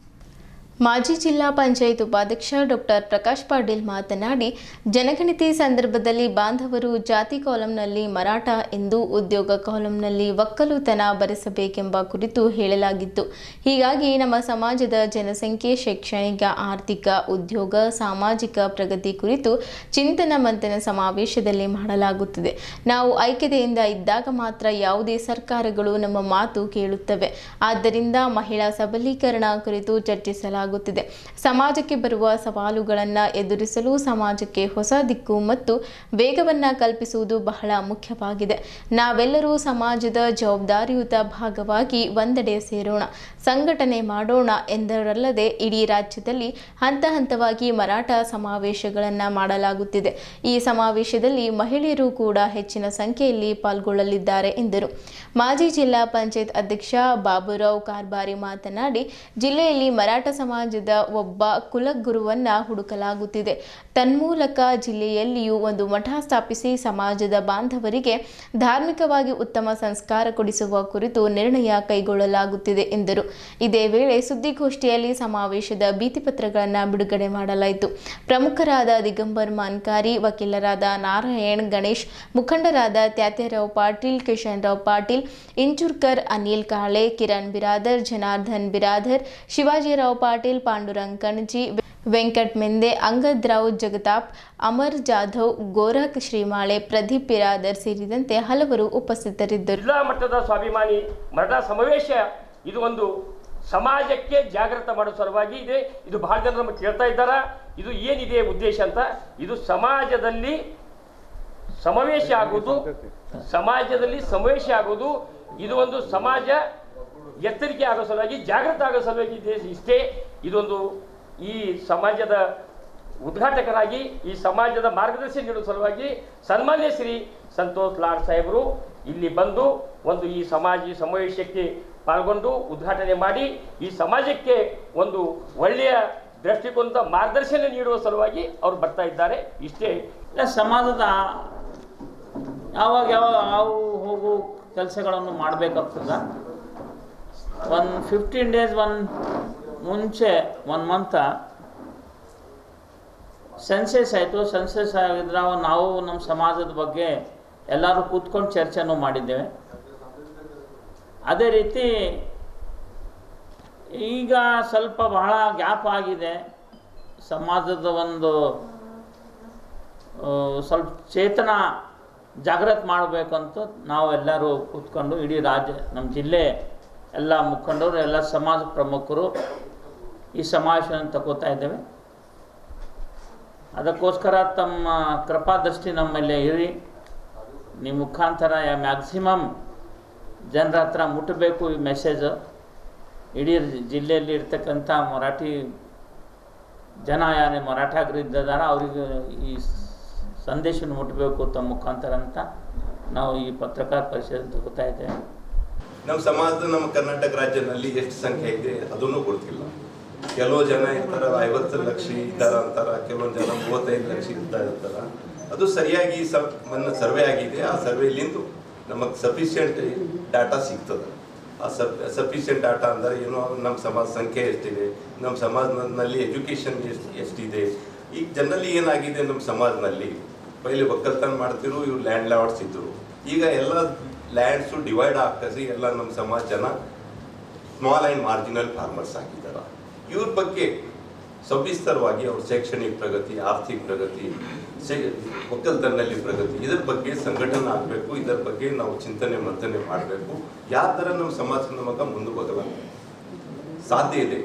Speaker 1: ಮಾಜಿ ಜಿಲ್ಲಾ ಪಂಚಾಯತ್ ಉಪಾಧ್ಯಕ್ಷ ಡಾಕ್ಟರ್ ಪ್ರಕಾಶ್ ಪಾಟೀಲ್ ಮಾತನಾಡಿ, ಜನಗಣತಿ ಸಂದರ್ಭದಲ್ಲಿ ಬಾಂಧವರು ಜಾತಿ ಕಾಲಂನಲ್ಲಿ ಮರಾಠ ಎಂದು, ಉದ್ಯೋಗ ಕಾಲಂನಲ್ಲಿ ಒಕ್ಕಲುತನ ಬರೆಸಬೇಕೆಂಬ ಕುರಿತು ಹೇಳಲಾಗಿತ್ತು. ಹೀಗಾಗಿ ನಮ್ಮ ಸಮಾಜದ ಜನಸಂಖ್ಯೆ, ಶೈಕ್ಷಣಿಕ, ಆರ್ಥಿಕ, ಉದ್ಯೋಗ, ಸಾಮಾಜಿಕ ಪ್ರಗತಿ ಕುರಿತು ಚಿಂತನ ಮಂಥನ ಸಮಾವೇಶದಲ್ಲಿ ಮಾಡಲಾಗುತ್ತದೆ. ನಾವು ಐಕ್ಯತೆಯಿಂದ ಇದ್ದಾಗ ಮಾತ್ರ ಯಾವುದೇ ಸರ್ಕಾರಗಳು ನಮ್ಮ ಮಾತು ಕೇಳುತ್ತವೆ. ಆದ್ದರಿಂದ ಮಹಿಳಾ ಸಬಲೀಕರಣ ಕುರಿತು ಚರ್ಚಿಸಲಾಗುತ್ತದೆ. ಸಮಾಜಕ್ಕೆ ಬರುವ ಸವಾಲುಗಳನ್ನು ಎದುರಿಸಲು ಸಮಾಜಕ್ಕೆ ಹೊಸ ದಿಕ್ಕು ಮತ್ತು ವೇಗವನ್ನು ಕಲ್ಪಿಸುವುದು ಬಹಳ ಮುಖ್ಯವಾಗಿದೆ. ನಾವೆಲ್ಲರೂ ಸಮಾಜದ ಜವಾಬ್ದಾರಿಯುತ ಭಾಗವಾಗಿ ಒಂದೆಡೆ ಸೇರೋಣ, ಸಂಘಟನೆ ಮಾಡೋಣ ಎಂದರಲ್ಲದೆ ಇಡೀ ರಾಜ್ಯದಲ್ಲಿ ಹಂತ ಹಂತವಾಗಿ ಮರಾಠ ಸಮಾವೇಶಗಳನ್ನು ಮಾಡಲಾಗುತ್ತಿದೆ. ಈ ಸಮಾವೇಶದಲ್ಲಿ ಮಹಿಳೆಯರು ಕೂಡ ಹೆಚ್ಚಿನ ಸಂಖ್ಯೆಯಲ್ಲಿ ಪಾಲ್ಗೊಳ್ಳಲಿದ್ದಾರೆ ಎಂದರು. ಮಾಜಿ ಜಿಲ್ಲಾ ಪಂಚಾಯತ್ ಅಧ್ಯಕ್ಷ ಬಾಬುರಾವ್ ಕಾರ್ಬಾರಿ ಮಾತನಾಡಿ, ಜಿಲ್ಲೆಯಲ್ಲಿ ಮರಾಠ ಸಮಾಜದ ಒಬ್ಬ ಕುಲಗುರುವನ್ನು ಹುಡುಕಲಾಗುತ್ತಿದೆ. ತನ್ಮೂಲಕ ಜಿಲ್ಲೆಯಲ್ಲಿಯೂ ಒಂದು ಮಠ ಸ್ಥಾಪಿಸಿ ಸಮಾಜದ ಬಾಂಧವರಿಗೆ ಧಾರ್ಮಿಕವಾಗಿ ಉತ್ತಮ ಸಂಸ್ಕಾರ ಕೊಡಿಸುವ ಕುರಿತು ನಿರ್ಣಯ ಕೈಗೊಳ್ಳಲಾಗುತ್ತಿದೆ ಎಂದರು. ಇದೇ ವೇಳೆ ಸುದ್ದಿಗೋಷ್ಠಿಯಲ್ಲಿ ಸಮಾವೇಶದ ಭಿತ್ತಿಪತ್ರಗಳನ್ನು ಬಿಡುಗಡೆ ಮಾಡಲಾಯಿತು. ಪ್ರಮುಖರಾದ ದಿಗಂಬರ್ ಮಾನ್ಕಾರಿ, ವಕೀಲರಾದ ನಾರಾಯಣ್ ಗಣೇಶ್, ಮುಖಂಡರಾದ ತ್ಯಾತ್ಯಾರಾವ್ ಪಾಟೀಲ್, ಕಿಶನ್ ರಾವ್ ಪಾಟೀಲ್, ಇಂಚುರ್ಕರ್, ಅನಿಲ್ ಕಾಳೆ, ಕಿರಣ್ ಬಿರಾದರ್, ಜನಾರ್ದನ್ ಬಿರಾದರ್, ಶಿವಾಜಿರಾವ್ ಪಾಟೀಲ್, ಪಾಂಡುರಂಗ್ ಕಣಜಿ, ವೆಂಕಟ್ ಮೆಂದೆ, ಅಂಗದ್ ರಾವ್ ಜಗತಾಪ್, ಅಮರ್ ಜಾಧವ್, ಗೋರಖ್ ಶ್ರೀಮಾಳೆ, ಪ್ರದೀಪ್ ಬಿರಾದರ್ ಸೇರಿದಂತೆ ಹಲವರು ಉಪಸ್ಥಿತರಿದ್ದರು.
Speaker 7: ಜಿಲ್ಲಾ ಮಟ್ಟದ ಸ್ವಾಭಿಮಾನಿ ಮರಾಠ ಸಮಾವೇಶ ಇದು ಒಂದು ಸಮಾಜಕ್ಕೆ ಜಾಗೃತ ಮಾಡೋ ಸಲುವಾಗಿ ಇದೆ. ಇದು ಬಹಳ ಜನ ನಮಗೆ ಕೇಳ್ತಾ ಇದ್ದಾರೆ, ಇದು ಏನಿದೆ ಉದ್ದೇಶ ಅಂತ. ಇದು ಸಮಾಜದಲ್ಲಿ ಸಮಾವೇಶ ಆಗೋದು, ಇದು ಒಂದು ಸಮಾಜ ಎತ್ತರಿಕೆ ಆಗೋ ಸಲುವಾಗಿ, ಜಾಗೃತ ಆಗೋ ಸಲುವಾಗಿ ಇಷ್ಟೇ. ಇದೊಂದು ಈ ಸಮಾಜದ ಉದ್ಘಾಟಕರಾಗಿ, ಈ ಸಮಾಜದ ಮಾರ್ಗದರ್ಶನ ನೀಡುವ ಸಲುವಾಗಿ ಸನ್ಮಾನ್ಯ ಶ್ರೀ ಸಂತೋಷ್ ಲಾಡ್ ಸಾಹೇಬರು ಇಲ್ಲಿ ಬಂದು ಒಂದು ಈ ಸಮಾವೇಶಕ್ಕೆ ಪಾಲ್ಗೊಂಡು ಉದ್ಘಾಟನೆ ಮಾಡಿ ಈ ಸಮಾಜಕ್ಕೆ ಒಂದು ಒಳ್ಳೆಯ ದೃಷ್ಟಿಕೋನದ ಮಾರ್ಗದರ್ಶನ ನೀಡುವ ಸಲುವಾಗಿ ಅವರು ಬರ್ತಾ ಇದ್ದಾರೆ. ಇಷ್ಟೇ.
Speaker 8: ಸಮಾಜದ ಯಾವಾಗ ಹೋಗು ಕೆಲಸಗಳನ್ನು ಮಾಡಬೇಕಾಗ್ತದ. 15 ಡೇಸ್ ಮುಂಚೆ 1 ಮಂತ್ ಸೆನ್ಸಸ್ ಆಯಿತು. ಸೆನ್ಸಸ್ ಆಗಿದ್ರೆ ನಾವು ನಮ್ಮ ಸಮಾಜದ ಬಗ್ಗೆ ಎಲ್ಲರೂ ಕೂತ್ಕೊಂಡು ಚರ್ಚೆನೂ ಮಾಡಿದ್ದೇವೆ. ಅದೇ ರೀತಿ ಈಗ ಸ್ವಲ್ಪ ಬಹಳ ಗ್ಯಾಪ್ ಆಗಿದೆ. ಸಮಾಜದ ಒಂದು ಸ್ವಲ್ಪ ಚೇತನ ಜಾಗೃತಿ ಮಾಡಬೇಕಂತ ನಾವು ಎಲ್ಲರೂ ಕೂತ್ಕೊಂಡು ಇಡೀ ರಾಜ್ಯ, ನಮ್ಮ ಜಿಲ್ಲೆ ಎಲ್ಲ ಮುಖಂಡರು, ಎಲ್ಲ ಸಮಾಜ ಪ್ರಮುಖರು ಈ ಸಮಾವೇಶವನ್ನು ತಗೋತಾ ಇದ್ದೇವೆ. ಅದಕ್ಕೋಸ್ಕರ ತಮ್ಮ ಕೃಪಾದೃಷ್ಟಿ ನಮ್ಮ ಮೇಲೆ ಇರಿ. ನಿಮ್ಮ ಮುಖಾಂತರ ಮ್ಯಾಕ್ಸಿಮಮ್ ಜನರ ಹತ್ರ ಮುಟ್ಟಬೇಕು ಈ ಮೆಸೇಜ್. ಇಡೀ ಜಿಲ್ಲೆಯಲ್ಲಿ ಇರ್ತಕ್ಕಂಥ ಮರಾಠಿ ಜನ ಯಾರೇ ಮರಾಠಿಗರಿದ್ದಾರೆ ಅವರಿಗೆ ಈ ಸಂದೇಶವನ್ನು ಮುಟ್ಟಬೇಕು ತಮ್ಮ ಮುಖಾಂತರ ಅಂತ ನಾವು ಈ ಪತ್ರಕಾರ ಪರಿಷತ್ ತಗೋತಾ ಇದ್ದೇವೆ.
Speaker 9: ನಮ್ಮ ಸಮಾಜದ ನಮ್ಮ ಕರ್ನಾಟಕ ರಾಜ್ಯದಲ್ಲಿ ಎಷ್ಟು ಸಂಖ್ಯೆ ಇದೆ ಅದನ್ನು ಗೊತ್ತಿಲ್ಲ. ಕೆಲವು ಜನ ಇರ್ತಾರೆ 50 ಲಕ್ಷ ಇದ್ದಾರೆ ಅಂತಾರೆ, ಕೆಲವೊಂದು ಜನ 35 ಲಕ್ಷ ಇರ್ತಾರೆ. ಅದು ಸರಿಯಾಗಿ ಮೊನ್ನೆ ಸರ್ವೆ ಆಗಿದೆ. ಆ ಸರ್ವೆಲಿಂದು ನಮಗೆ ಸಫಿಷಿಯೆಂಟ್ ಡಾಟಾ ಸಿಗ್ತದೆ. ಆ ಸಫಿಷಿಯೆಂಟ್ ಡಾಟಾ ಅಂದರೆ ಏನೋ ನಮ್ಮ ಸಮಾಜ ಸಂಖ್ಯೆ ಎಷ್ಟಿದೆ, ನಮ್ಮ ಸಮಾಜದಲ್ಲಿ ಎಜುಕೇಷನ್ ಎಷ್ಟಿದೆ. ಈಗ ಜನರಲ್ಲಿ ಏನಾಗಿದೆ ನಮ್ಮ ಸಮಾಜದಲ್ಲಿ, ಪहिले ಒಕ್ಕಲ್ತನ ಮಾಡ್ತಿರು, ಇವ್ರು ಲ್ಯಾಂಡ್ ಲಾರ್ಡ್ಸ್ ಇದ್ದರು. ಈಗ ಎಲ್ಲ ಲ್ಯಾಂಡ್ಸು ಡಿವೈಡ್ ಆಗ್ತದೆ. ಎಲ್ಲ ನಮ್ಮ ಸಮಾಜ ಜನ ಸ್ಮಾಲ್ ಆ್ಯಂಡ್ ಮಾರ್ಜಿನಲ್ ಫಾರ್ಮರ್ಸ್ ಆಗಿದ್ದಾರೆ. ಇವ್ರ ಬಗ್ಗೆ ಸವಿಸ್ತರವಾಗಿ ಅವ್ರ ಶೈಕ್ಷಣಿಕ ಪ್ರಗತಿ, ಆರ್ಥಿಕ ಪ್ರಗತಿ, ಒಕ್ಕಲ್ತನಲ್ಲಿ ಪ್ರಗತಿ, ಇದರ ಬಗ್ಗೆ ಸಂಘಟನೆ ಆಗಬೇಕು. ಇದರ ಬಗ್ಗೆ ನಾವು ಚಿಂತನೆ ಮಂಥನೆ ಮಾಡಬೇಕು. ಯಾವ ಥರ ನಮ್ಮ ಸಮಾಜ ನಮಗೆ ಮುಂದೆ ಹೋಗಲ್ಲ ಸಾಧ್ಯ ಇದೆ,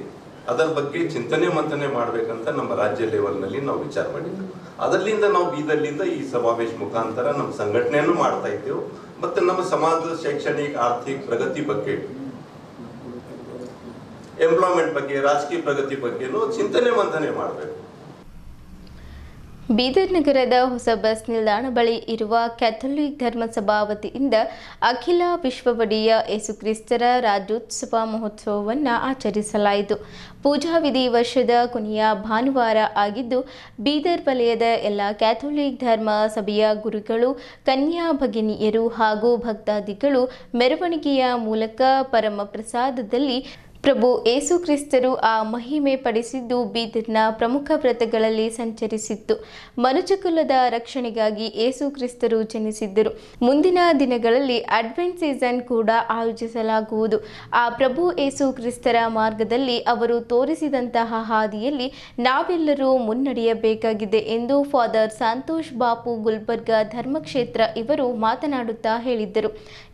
Speaker 9: ಅದರ ಬಗ್ಗೆ ಚಿಂತನೆ ಮಂಥನೆ ಮಾಡಬೇಕಂತ ನಮ್ಮ ರಾಜ್ಯ ಲೆವೆಲ್ನಲ್ಲಿ ನಾವು ವಿಚಾರ ಮಾಡಿದ್ದೆವು. ಅದರಿಂದ ನಾವು ಬೀದರ್ಲಿಂದ ಈ ಸಮಾವೇಶ ಮುಖಾಂತರ ನಮ್ಮ ಸಂಘಟನೆಯನ್ನು ಮಾಡ್ತಾ ಇದ್ದೆವು. ಮತ್ತು ನಮ್ಮ ಸಮಾಜದ ಶೈಕ್ಷಣಿಕ ಆರ್ಥಿಕ ಪ್ರಗತಿ ಬಗ್ಗೆ, ಎಂಪ್ಲಾಯ್ಮೆಂಟ್ ಬಗ್ಗೆ, ರಾಜಕೀಯ ಪ್ರಗತಿ ಬಗ್ಗೆನೂ ಚಿಂತನೆ ಮಂಥನೆ ಮಾಡಬೇಕು.
Speaker 1: ಬೀದರ್ ನಗರದ ಹೊಸ ಬಸ್ ನಿಲ್ದಾಣ ಬಳಿ ಇರುವ ಕ್ಯಾಥೋಲಿಕ್ ಧರ್ಮಸಭಾ ವತಿಯಿಂದ ಅಖಿಲ ವಿಶ್ವವಡಿಯ ಯೇಸುಕ್ರಿಸ್ತರ ರಾಜ್ಯೋತ್ಸವ ಮಹೋತ್ಸವವನ್ನು ಆಚರಿಸಲಾಯಿತು. ಪೂಜಾ ವಿಧಿ ವರ್ಷದ ಕೊನೆಯ ಭಾನುವಾರ ಆಗಿದ್ದು, ಬೀದರ್ ವಲಯದ ಎಲ್ಲ ಕ್ಯಾಥೋಲಿಕ್ ಧರ್ಮ ಸಭೆಯ ಗುರುಗಳು, ಕನ್ಯಾ ಭಗಿನಿಯರು ಹಾಗೂ ಭಕ್ತಾದಿಗಳು ಮೆರವಣಿಗೆಯ ಮೂಲಕ ಪರಮ ಪ್ರಸಾದದಲ್ಲಿ ಪ್ರಭು ಏಸು ಕ್ರಿಸ್ತರು ಆ ಮಹಿಮೆ ಪಡಿಸಿದ್ದು ಬೀದರ್ನ ಪ್ರಮುಖ ವ್ರತಗಳಲ್ಲಿ ಸಂಚರಿಸಿತ್ತು. ಮನುಜಕುಲದ ರಕ್ಷಣೆಗಾಗಿ ಏಸು ಕ್ರಿಸ್ತರು ಜನಿಸಿದ್ದರು. ಮುಂದಿನ ದಿನಗಳಲ್ಲಿ ಅಡ್ವೆಂಟ್ ಸೀಸನ್ ಕೂಡ ಆಯೋಜಿಸಲಾಗುವುದು. ಆ ಪ್ರಭು ಏಸು ಕ್ರಿಸ್ತರ ಮಾರ್ಗದಲ್ಲಿ ಅವರು ತೋರಿಸಿದಂತಹ ಹಾದಿಯಲ್ಲಿ ನಾವೆಲ್ಲರೂ ಮುನ್ನಡೆಯಬೇಕಾಗಿದೆ ಎಂದು ಫಾದರ್ ಸಂತೋಷ್ ಬಾಪು ಗುಲ್ಬರ್ಗ ಧರ್ಮಕ್ಷೇತ್ರ ಇವರು ಮಾತನಾಡುತ್ತಾ ಹೇಳಿದ್ದರು.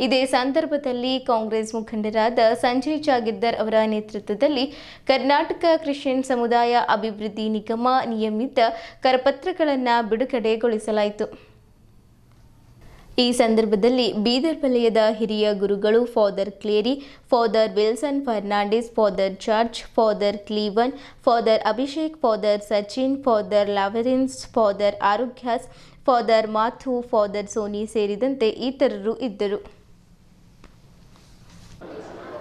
Speaker 1: ಇದೇ ಸಂದರ್ಭದಲ್ಲಿ ಕಾಂಗ್ರೆಸ್ ಮುಖಂಡರಾದ ಸಂಜಯ್ ಜಾಗೀರ್ದಾರ್ ಅವರ ನೇತೃತ್ವದಲ್ಲಿ ಕರ್ನಾಟಕ ಕ್ರಿಶ್ಚಿಯನ್ ಸಮುದಾಯ ಅಭಿವೃದ್ಧಿ ನಿಗಮ ನಿಯಮಿತ ಕರಪತ್ರಗಳನ್ನು ಬಿಡುಗಡೆಗೊಳಿಸಲಾಯಿತು. ಈ ಸಂದರ್ಭದಲ್ಲಿ ಬೀದರ್ ವಲಯದ ಹಿರಿಯ ಗುರುಗಳು father Clary, father Wilson Fernandes, father George, father Clevan, father Abhishek, father Sachin, father Lawrence, father Arogyas, father Mathu, father Soni ಸೇರಿದಂತೆ ಇತರರು ಇದ್ದರು.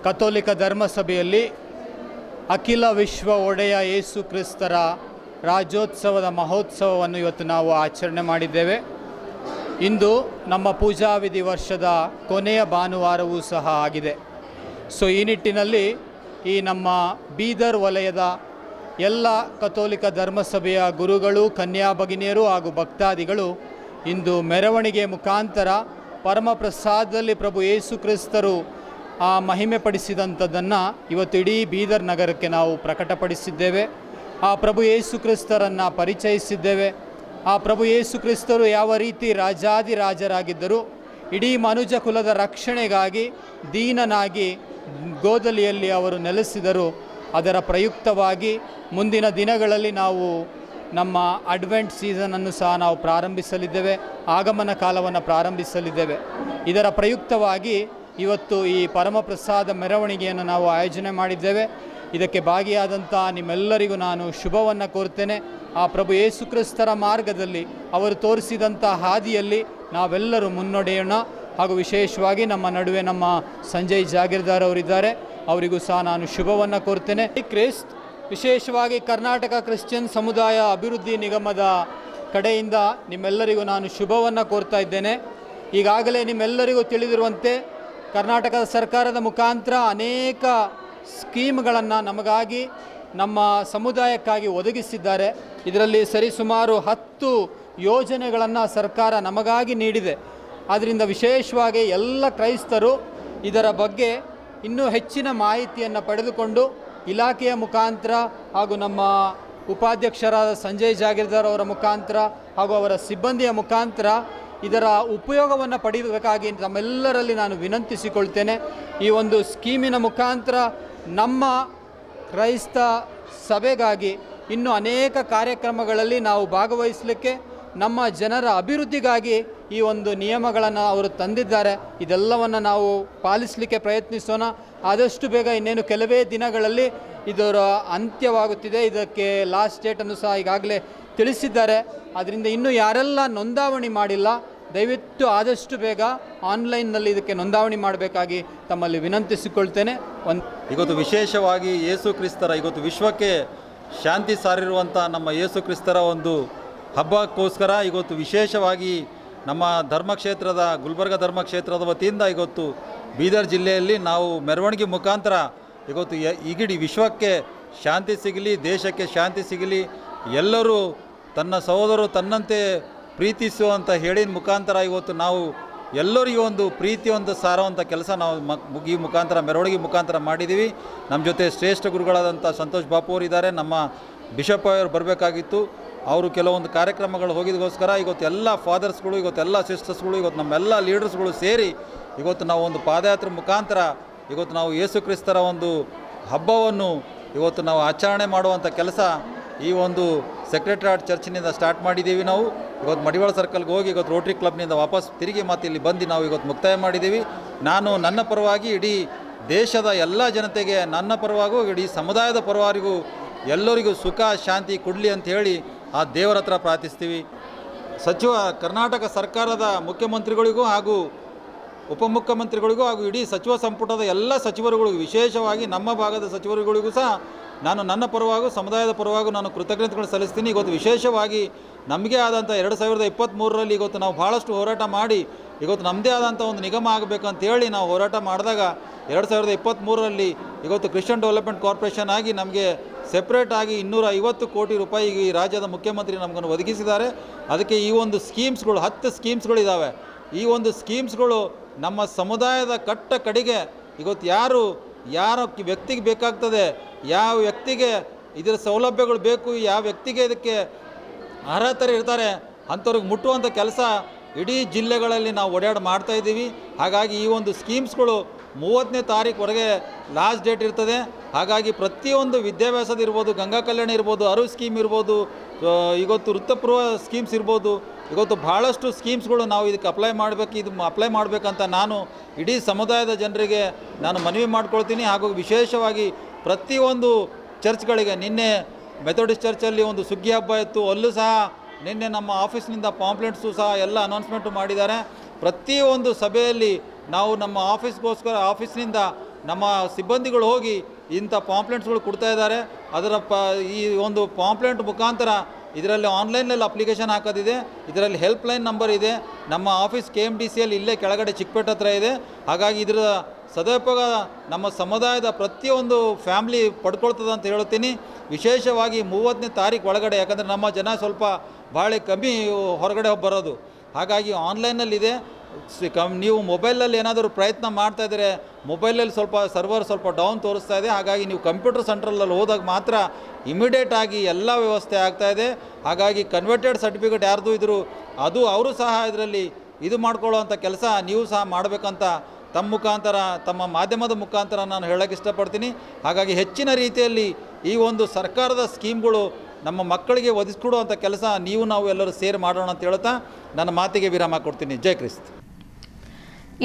Speaker 10: ಕಥೋಲಿಕ ಧರ್ಮಸಭೆಯಲ್ಲಿ ಅಖಿಲ ವಿಶ್ವ ಒಡೆಯ ಯೇಸು ಕ್ರಿಸ್ತರ ರಾಜ್ಯೋತ್ಸವದ ಮಹೋತ್ಸವವನ್ನು ಇವತ್ತು ನಾವು ಆಚರಣೆ ಮಾಡಿದ್ದೇವೆ. ಇಂದು ನಮ್ಮ ಪೂಜಾ ವಿಧಿ ವರ್ಷದ ಕೊನೆಯ ಭಾನುವಾರವೂ ಸಹ ಆಗಿದೆ. ಈ ನಿಟ್ಟಿನಲ್ಲಿ ಈ ನಮ್ಮ ಬೀದರ್ ವಲಯದ ಎಲ್ಲ ಕಥೋಲಿಕ ಧರ್ಮಸಭೆಯ ಗುರುಗಳು, ಕನ್ಯಾ ಭಗಿನಿಯರು ಹಾಗೂ ಭಕ್ತಾದಿಗಳು ಇಂದು ಮೆರವಣಿಗೆ ಮುಖಾಂತರ ಪರಮ ಪ್ರಸಾದದಲ್ಲಿ ಪ್ರಭು ಯೇಸು ಕ್ರಿಸ್ತರು ಆ ಮಹಿಮೆ ಪಡಿಸಿದಂಥದ್ದನ್ನು ಇವತ್ತು ಇಡೀ ಬೀದರ್ ನಗರಕ್ಕೆ ನಾವು ಪ್ರಕಟಪಡಿಸಿದ್ದೇವೆ. ಆ ಪ್ರಭು ಯೇಸು ಕ್ರಿಸ್ತರನ್ನು ಪರಿಚಯಿಸಿದ್ದೇವೆ. ಆ ಪ್ರಭು ಯೇಸು ಕ್ರಿಸ್ತರು ಯಾವ ರೀತಿ ರಾಜಾದಿರಾಜರಾಗಿದ್ದರು, ಇಡೀ ಮನುಜ ಕುಲದ ರಕ್ಷಣೆಗಾಗಿ ದೀನನಾಗಿ ಗೋದಲಿಯಲ್ಲಿ ಅವರು ನೆಲೆಸಿದರು. ಅದರ ಪ್ರಯುಕ್ತವಾಗಿ ಮುಂದಿನ ದಿನಗಳಲ್ಲಿ ನಾವು ನಮ್ಮ ಅಡ್ವೆಂಟ್ ಸೀಸನನ್ನು ಸಹ ನಾವು ಪ್ರಾರಂಭಿಸಲಿದ್ದೇವೆ, ಆಗಮನ ಕಾಲವನ್ನು ಪ್ರಾರಂಭಿಸಲಿದ್ದೇವೆ. ಇದರ ಪ್ರಯುಕ್ತವಾಗಿ ಇವತ್ತು ಈ ಪರಮಪ್ರಸಾದ ಮೆರವಣಿಗೆಯನ್ನು ನಾವು ಆಯೋಜನೆ ಮಾಡಿದ್ದೇವೆ. ಇದಕ್ಕೆ ಭಾಗಿಯಾದಂಥ ನಿಮ್ಮೆಲ್ಲರಿಗೂ ನಾನು ಶುಭವನ್ನು ಕೋರ್ತೇನೆ. ಆ ಪ್ರಭು ಯೇಸು ಕ್ರಿಸ್ತರ ಮಾರ್ಗದಲ್ಲಿ ಅವರು ತೋರಿಸಿದಂಥ ಹಾದಿಯಲ್ಲಿ ನಾವೆಲ್ಲರೂ ಮುನ್ನಡೆಯೋಣ. ಹಾಗೂ ವಿಶೇಷವಾಗಿ ನಮ್ಮ ನಡುವೆ ನಮ್ಮ ಸಂಜಯ್ ಜಾಗೀರ್ದಾರ್ ಅವರಿದ್ದಾರೆ, ಅವರಿಗೂ ಸಹ ನಾನು ಶುಭವನ್ನು ಕೋರ್ತೇನೆ. ಕ್ರಿಸ್ತ್ ವಿಶೇಷವಾಗಿ ಕರ್ನಾಟಕ ಕ್ರಿಶ್ಚಿಯನ್ ಸಮುದಾಯ ಅಭಿವೃದ್ಧಿ ನಿಗಮದ ಕಡೆಯಿಂದ ನಿಮ್ಮೆಲ್ಲರಿಗೂ ನಾನು ಶುಭವನ್ನು ಕೋರ್ತಾ ಇದ್ದೇನೆ. ಈಗಾಗಲೇ ನಿಮ್ಮೆಲ್ಲರಿಗೂ ತಿಳಿದಿರುವಂತೆ ಕರ್ನಾಟಕದ ಸರ್ಕಾರದ ಮುಖಾಂತರ ಅನೇಕ ಸ್ಕೀಮ್ಗಳನ್ನು ನಮಗಾಗಿ ನಮ್ಮ ಸಮುದಾಯಕ್ಕಾಗಿ ಒದಗಿಸಿದ್ದಾರೆ. ಇದರಲ್ಲಿ ಸರಿಸುಮಾರು 10 ಯೋಜನೆಗಳನ್ನು ಸರ್ಕಾರ ನಮಗಾಗಿ ನೀಡಿದೆ. ಆದ್ದರಿಂದ ವಿಶೇಷವಾಗಿ ಎಲ್ಲ ಕ್ರೈಸ್ತರು ಇದರ ಬಗ್ಗೆ ಇನ್ನೂ ಹೆಚ್ಚಿನ ಮಾಹಿತಿಯನ್ನು ಪಡೆದುಕೊಂಡು ಇಲಾಖೆಯ ಮುಖಾಂತರ ಹಾಗೂ ನಮ್ಮ ಉಪಾಧ್ಯಕ್ಷರಾದ ಸಂಜಯ್ ಜಾಗೀರ್ದಾರ್ ಅವರ ಮುಖಾಂತರ ಹಾಗೂ ಅವರ ಸಿಬ್ಬಂದಿಯ ಮುಖಾಂತರ ಇದರ ಉಪಯೋಗವನ್ನು ಪಡೆಯಬೇಕಾಗಿ ನಮ್ಮೆಲ್ಲರಲ್ಲಿ ನಾನು ವಿನಂತಿಸಿಕೊಳ್ತೇನೆ. ಈ ಒಂದು ಸ್ಕೀಮಿನ ಮುಖಾಂತರ ನಮ್ಮ ಕ್ರೈಸ್ತ ಸಭೆಗಾಗಿ ಇನ್ನೂ ಅನೇಕ ಕಾರ್ಯಕ್ರಮಗಳಲ್ಲಿ ನಾವು ಭಾಗವಹಿಸಲಿಕ್ಕೆ ನಮ್ಮ ಜನರ ಅಭಿವೃದ್ಧಿಗಾಗಿ ಈ ಒಂದು ನಿಯಮಗಳನ್ನು ಅವರು ತಂದಿದ್ದಾರೆ. ಇದೆಲ್ಲವನ್ನು ನಾವು ಪಾಲಿಸಲಿಕ್ಕೆ ಪ್ರಯತ್ನಿಸೋಣ. ಆದಷ್ಟು ಬೇಗ ಇನ್ನೇನು ಕೆಲವೇ ದಿನಗಳಲ್ಲಿ ಇದರ ಅಂತ್ಯವಾಗುತ್ತಿದೆ. ಇದಕ್ಕೆ ಲಾಸ್ಟ್ ಡೇಟನ್ನು ಸಹ ಈಗಾಗಲೇ ತಿಳಿಸಿದ್ದಾರೆ. ಅದರಿಂದ ಇನ್ನೂ ಯಾರೆಲ್ಲ ನೋಂದಾವಣಿ ಮಾಡಿಲ್ಲ, ದಯವಿಟ್ಟು ಆದಷ್ಟು ಬೇಗ ಆನ್ಲೈನ್ನಲ್ಲಿ ಇದಕ್ಕೆ ನೋಂದಾವಣಿ ಮಾಡಬೇಕಾಗಿ ತಮ್ಮಲ್ಲಿ ವಿನಂತಿಸಿಕೊಳ್ತೇನೆ.
Speaker 11: ಇವತ್ತು ವಿಶೇಷವಾಗಿ ಯೇಸು ಕ್ರಿಸ್ತರ ಇವತ್ತು ವಿಶ್ವಕ್ಕೆ ಶಾಂತಿ ಸಾರಿರುವಂಥ ನಮ್ಮ ಯೇಸು ಕ್ರಿಸ್ತರ ಒಂದು ಹಬ್ಬಕ್ಕೋಸ್ಕರ ಇವತ್ತು ವಿಶೇಷವಾಗಿ ನಮ್ಮ ಧರ್ಮಕ್ಷೇತ್ರದ ಗುಲ್ಬರ್ಗ ಧರ್ಮಕ್ಷೇತ್ರದ ವತಿಯಿಂದ ಇವತ್ತು ಬೀದರ್ ಜಿಲ್ಲೆಯಲ್ಲಿ ನಾವು ಮೆರವಣಿಗೆ ಮುಖಾಂತರ ಇವತ್ತು ಇಡೀ ವಿಶ್ವಕ್ಕೆ ಶಾಂತಿ ಸಿಗಲಿ, ದೇಶಕ್ಕೆ ಶಾಂತಿ ಸಿಗಲಿ, ಎಲ್ಲರೂ ತನ್ನ ಸಹೋದರರು ತನ್ನಂತೆ ಪ್ರೀತಿಸುವಂಥ ಹೇಳಿನ ಮುಖಾಂತರ ಇವತ್ತು ನಾವು ಎಲ್ಲರಿಗೂ ಒಂದು ಪ್ರೀತಿ ಒಂದು ಸಾರುವಂಥ ಕೆಲಸ ನಾವು ಈ ಮುಖಾಂತರ ಮೆರವಣಿಗೆ ಮುಖಾಂತರ ಮಾಡಿದ್ದೀವಿ. ನಮ್ಮ ಜೊತೆ ಶ್ರೇಷ್ಠ ಗುರುಗಳಾದಂಥ ಸಂತೋಷ್ ಬಾಪು ಅವರು ಇದ್ದಾರೆ. ನಮ್ಮ ಬಿಷಪ್ ಅವರು ಬರಬೇಕಾಗಿತ್ತು, ಅವರು ಕೆಲವೊಂದು ಕಾರ್ಯಕ್ರಮಗಳು ಹೋಗಿದ್ದಕ್ಕೋಸ್ಕರ ಇವತ್ತು ಎಲ್ಲ ಫಾದರ್ಸ್ಗಳು, ಇವತ್ತು ಎಲ್ಲ ಸಿಸ್ಟರ್ಸ್ಗಳು, ಇವತ್ತು ನಮ್ಮೆಲ್ಲ ಲೀಡರ್ಸ್ಗಳು ಸೇರಿ ಇವತ್ತು ನಾವು ಒಂದು ಪಾದಯಾತ್ರೆ ಮುಖಾಂತರ ಇವತ್ತು ನಾವು ಯೇಸು ಕ್ರಿಸ್ತರ ಒಂದು ಹಬ್ಬವನ್ನು ಇವತ್ತು ನಾವು ಆಚರಣೆ ಮಾಡುವಂಥ ಕೆಲಸ ಈ ಒಂದು ಸೆಕ್ರೆಟರಿಯೇಟ್ ಚರ್ಚಿನಿಂದ ಸ್ಟಾರ್ಟ್ ಮಾಡಿದ್ದೀವಿ. ನಾವು ಇವತ್ತು ಮಡಿವಾಳ ಸರ್ಕಲ್ಗೆ ಹೋಗಿ ಇವತ್ತು ರೋಟ್ರಿ ಕ್ಲಬ್ನಿಂದ ವಾಪಸ್ ತಿರುಗಿ ಮತ್ತೆ ಇಲ್ಲಿ ಬಂದು ನಾವು ಇವತ್ತು ಮುಕ್ತಾಯ ಮಾಡಿದ್ದೀವಿ. ನಾನು ನನ್ನ ಪರವಾಗಿ ಇಡೀ ದೇಶದ ಎಲ್ಲ ಜನತೆಗೆ, ನನ್ನ ಪರವಾಗೂ ಇಡೀ ಸಮುದಾಯದ ಪರವಾಗಿಗೂ ಎಲ್ಲರಿಗೂ ಸುಖ ಶಾಂತಿ ಕೊಡಲಿ ಅಂತ ಹೇಳಿ ಆ ದೇವರ ಹತ್ರ ಪ್ರಾರ್ಥಿಸ್ತೀವಿ. ಕರ್ನಾಟಕ ಸರ್ಕಾರದ ಮುಖ್ಯಮಂತ್ರಿಗಳಿಗೂ ಹಾಗೂ ಉಪಮುಖ್ಯಮಂತ್ರಿಗಳಿಗೂ ಹಾಗೂ ಇಡೀ ಸಚಿವ ಸಂಪುಟದ ಎಲ್ಲ ಸಚಿವರುಗಳಿಗೂ, ವಿಶೇಷವಾಗಿ ನಮ್ಮ ಭಾಗದ ಸಚಿವರುಗಳಿಗೂ ಸಹ ನಾನು ನನ್ನ ಪರವಾಗೂ ಸಮುದಾಯದ ಪರವಾಗೂ ನಾನು ಕೃತಜ್ಞತೆಗಳು ಸಲ್ಲಿಸ್ತೀನಿ. ಇವತ್ತು ವಿಶೇಷವಾಗಿ ನಮಗೆ ಆದಂಥ 2023ರಲ್ಲಿ ಇವತ್ತು ನಾವು ಭಾಳಷ್ಟು ಹೋರಾಟ ಮಾಡಿ ಇವತ್ತು ನಮ್ಮದೇ ಆದಂಥ ಒಂದು ನಿಗಮ ಆಗಬೇಕಂತೇಳಿ ನಾವು ಹೋರಾಟ ಮಾಡಿದಾಗ 2023ರಲ್ಲಿ ಇವತ್ತು ಕ್ರಿಶ್ಚಿಯನ್ ಡೆವಲಪ್ಮೆಂಟ್ ಕಾರ್ಪೊರೇಷನ್ ಆಗಿ ನಮಗೆ ಸೆಪ್ರೇಟ್ ಆಗಿ 250 ಕೋಟಿ ರೂಪಾಯಿ ಈ ರಾಜ್ಯದ ಮುಖ್ಯಮಂತ್ರಿ ನಮಗನ್ನು ಒದಗಿಸಿದ್ದಾರೆ. ಅದಕ್ಕೆ ಈ ಒಂದು ಸ್ಕೀಮ್ಸ್ಗಳು 10 ಸ್ಕೀಮ್ಸ್ಗಳಿದ್ದಾವೆ. ಈ ಒಂದು ಸ್ಕೀಮ್ಸ್ಗಳು ನಮ್ಮ ಸಮುದಾಯದ ಕಟ್ಟ ಕಡೆಗೆ ಇವತ್ತು ಯಾರ ವ್ಯಕ್ತಿಗೆ ಬೇಕಾಗ್ತದೆ, ಯಾವ ವ್ಯಕ್ತಿಗೆ ಇದರ ಸೌಲಭ್ಯಗಳು ಬೇಕು, ಯಾವ ವ್ಯಕ್ತಿಗೆ ಇದಕ್ಕೆ ಅರ್ಹತೆ ಇರ್ತಾರೆ ಅಂಥವ್ರಿಗೆ ಮುಟ್ಟುವಂಥ ಕೆಲಸ ಇಡೀ ಜಿಲ್ಲೆಗಳಲ್ಲಿ ನಾವು ಓಡಾಡಿ ಮಾಡ್ತಾಯಿದ್ದೀವಿ. ಹಾಗಾಗಿ ಈ ಒಂದು ಸ್ಕೀಮ್ಸ್ಗಳು 30ನೇ ತಾರೀಕುವರೆಗೆ ಲಾಸ್ಟ್ ಡೇಟ್ ಇರ್ತದೆ. ಹಾಗಾಗಿ ಪ್ರತಿಯೊಂದು ವಿದ್ಯಾಭ್ಯಾಸದ ಇರ್ಬೋದು, ಗಂಗಾ ಕಲ್ಯಾಣ ಇರ್ಬೋದು, ಅರು ಸ್ಕೀಮ್ ಇರ್ಬೋದು, ಇವತ್ತು ವೃತ್ತಪೂರ್ವ ಸ್ಕೀಮ್ಸ್ ಇರ್ಬೋದು, ಇವತ್ತು ಭಾಳಷ್ಟು ಸ್ಕೀಮ್ಸ್ಗಳು ನಾವು ಇದಕ್ಕೆ ಅಪ್ಲೈ ಮಾಡಬೇಕಂತ ನಾನು ಇಡೀ ಸಮುದಾಯದ ಜನರಿಗೆ ನಾನು ಮನವಿ ಮಾಡ್ಕೊಳ್ತೀನಿ. ಹಾಗೂ ವಿಶೇಷವಾಗಿ ಪ್ರತಿಯೊಂದು ಚರ್ಚ್ಗಳಿಗೆ, ನಿನ್ನೆ ಮೆಥೋಡಿಸ್ಟ್ ಚರ್ಚಲ್ಲಿ ಒಂದು ಸುಗ್ಗಿ ಹಬ್ಬ ಇತ್ತು, ಅಲ್ಲೂ ಸಹ ನಿನ್ನೆ ನಮ್ಮ ಆಫೀಸ್ನಿಂದ ಪಾಂಪ್ಲೆಟ್ಸು ಸಹ ಎಲ್ಲ ಅನೌನ್ಸ್ಮೆಂಟು ಮಾಡಿದ್ದಾರೆ. ಪ್ರತಿಯೊಂದು ಸಭೆಯಲ್ಲಿ ನಾವು ನಮ್ಮ ಆಫೀಸ್ನಿಂದ ನಮ್ಮ ಸಿಬ್ಬಂದಿಗಳು ಹೋಗಿ ಇಂಥ ಪಾಂಪ್ಲೆಟ್ಸ್ಗಳು ಕೊಡ್ತಾ ಇದ್ದಾರೆ. ಈ ಒಂದು ಪಾಂಪ್ಲೆಟ್ ಮುಖಾಂತರ ಇದರಲ್ಲಿ ಆನ್ಲೈನಲ್ಲಿ ಅಪ್ಲಿಕೇಶನ್ ಹಾಕೋದಿದೆ, ಇದರಲ್ಲಿ ಹೆಲ್ಪ್ಲೈನ್ ನಂಬರ್ ಇದೆ. ನಮ್ಮ ಆಫೀಸ್ KMDCಯಲ್ಲಿ ಇಲ್ಲೇ ಕೆಳಗಡೆ ಚಿಕ್ಕಪೇಟೆ ಹತ್ರ ಇದೆ. ಹಾಗಾಗಿ ಇದರ ಸದುಪಯೋಗ ನಮ್ಮ ಸಮುದಾಯದ ಪ್ರತಿಯೊಂದು ಫ್ಯಾಮ್ಲಿ ಪಡ್ಕೊಳ್ತದೆ ಅಂತ ಹೇಳ್ತೀನಿ. ವಿಶೇಷವಾಗಿ 30ನೇ ತಾರೀಕು ಒಳಗಡೆ, ಯಾಕಂದರೆ ನಮ್ಮ ಜನ ಸ್ವಲ್ಪ ಭಾಳ ಕಮ್ಮಿ ಹೊರಗಡೆ ಬರೋದು, ಹಾಗಾಗಿ ಆನ್ಲೈನಲ್ಲಿದೆ. ನೀವು ಮೊಬೈಲಲ್ಲಿ ಏನಾದರೂ ಪ್ರಯತ್ನ ಮಾಡ್ತಾಯಿದ್ರೆ ಮೊಬೈಲಲ್ಲಿ ಸರ್ವರ್ ಸ್ವಲ್ಪ ಡೌನ್ ತೋರಿಸ್ತಾ ಇದೆ. ಹಾಗಾಗಿ ನೀವು ಕಂಪ್ಯೂಟರ್ ಸೆಂಟ್ರಲ್ಲಿ ಹೋದಾಗ ಮಾತ್ರ ಇಮಿಡಿಯೇಟ್ ಆಗಿ ಎಲ್ಲ ವ್ಯವಸ್ಥೆ ಆಗ್ತಾಯಿದೆ. ಹಾಗಾಗಿ ಕನ್ವರ್ಟೆಡ್ ಸರ್ಟಿಫಿಕೇಟ್ ಯಾರ್ದು ಇದ್ರು ಅದು ಅವರು ಸಹ ಇದರಲ್ಲಿ ಇದು ಮಾಡ್ಕೊಳ್ಳೋವಂಥ ಕೆಲಸ ನೀವು ಸಹ ಮಾಡಬೇಕಂತ ತಮ್ಮ ಮುಖಾಂತರ, ತಮ್ಮ ಮಾಧ್ಯಮದ ಮುಖಾಂತರ ನಾನು ಹೇಳೋಕ್ಕೆ ಇಷ್ಟಪಡ್ತೀನಿ. ಹಾಗಾಗಿ ಹೆಚ್ಚಿನ ರೀತಿಯಲ್ಲಿ ಈ ಒಂದು ಸರ್ಕಾರದ ಸ್ಕೀಮ್ಗಳು ನಮ್ಮ ಮಕ್ಕಳಿಗೆ ಒದಗಿಸ್ಕೊಡುವಂಥ ಕೆಲಸ ನಾವು ಎಲ್ಲರೂ ಸೇರಿ ಮಾಡೋಣ ಅಂತ ಹೇಳ್ತಾ ನನ್ನ ಮಾತಿಗೆ ವಿರಾಮ ಕೊಡ್ತೀನಿ. ಜೈ ಕ್ರಿಸ್ತ.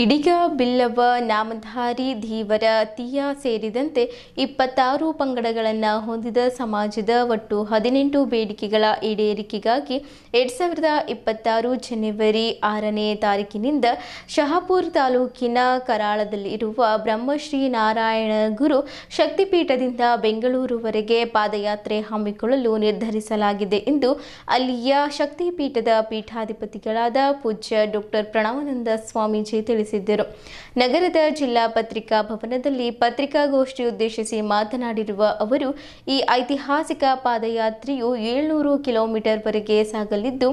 Speaker 1: ಇಡಿಗ, ಬಿಲ್ಲವ, ನಾಮಧಾರಿ, ಧೀವರ, ತೀಯ ಸೇರಿದಂತೆ 26 ಪಂಗಡಗಳನ್ನು ಹೊಂದಿದ ಸಮಾಜದ ಒಟ್ಟು 18 ಬೇಡಿಕೆಗಳ ಈಡೇರಿಕೆಗಾಗಿ 2026 ಜನವರಿ 6ನೇ ತಾರೀಕಿನಿಂದ ಶಹಾಪುರ ತಾಲೂಕಿನ ಕರಾಳದಲ್ಲಿರುವ ಬ್ರಹ್ಮಶ್ರೀ ನಾರಾಯಣ ಗುರು ಶಕ್ತಿಪೀಠದಿಂದ ಬೆಂಗಳೂರುವರೆಗೆ ಪಾದಯಾತ್ರೆ ಹಮ್ಮಿಕೊಳ್ಳಲು ನಿರ್ಧರಿಸಲಾಗಿದೆ ಎಂದು ಅಲ್ಲಿಯ ಶಕ್ತಿಪೀಠದ ಪೀಠಾಧಿಪತಿಗಳಾದ ಪೂಜ್ಯ ಡಾಕ್ಟರ್ ಪ್ರಣವಾನಂದ ಸ್ವಾಮೀಜಿ ತಿಳಿಸಿದರು. ನಗರದ ಜಿಲ್ಲಾ ಪತ್ರಿಕಾ ಭವನದಲ್ಲಿ ಪತ್ರಿಕಾಗೋಷ್ಠಿ ಉದ್ದೇಶಿಸಿ ಮಾತನಾಡಿರುವ ಅವರು, ಈ ಐತಿಹಾಸಿಕ ಪಾದಯಾತ್ರೆಯು 700 ಕಿಲೋಮೀಟರ್ವರೆಗೆ ಸಾಗಲಿದ್ದು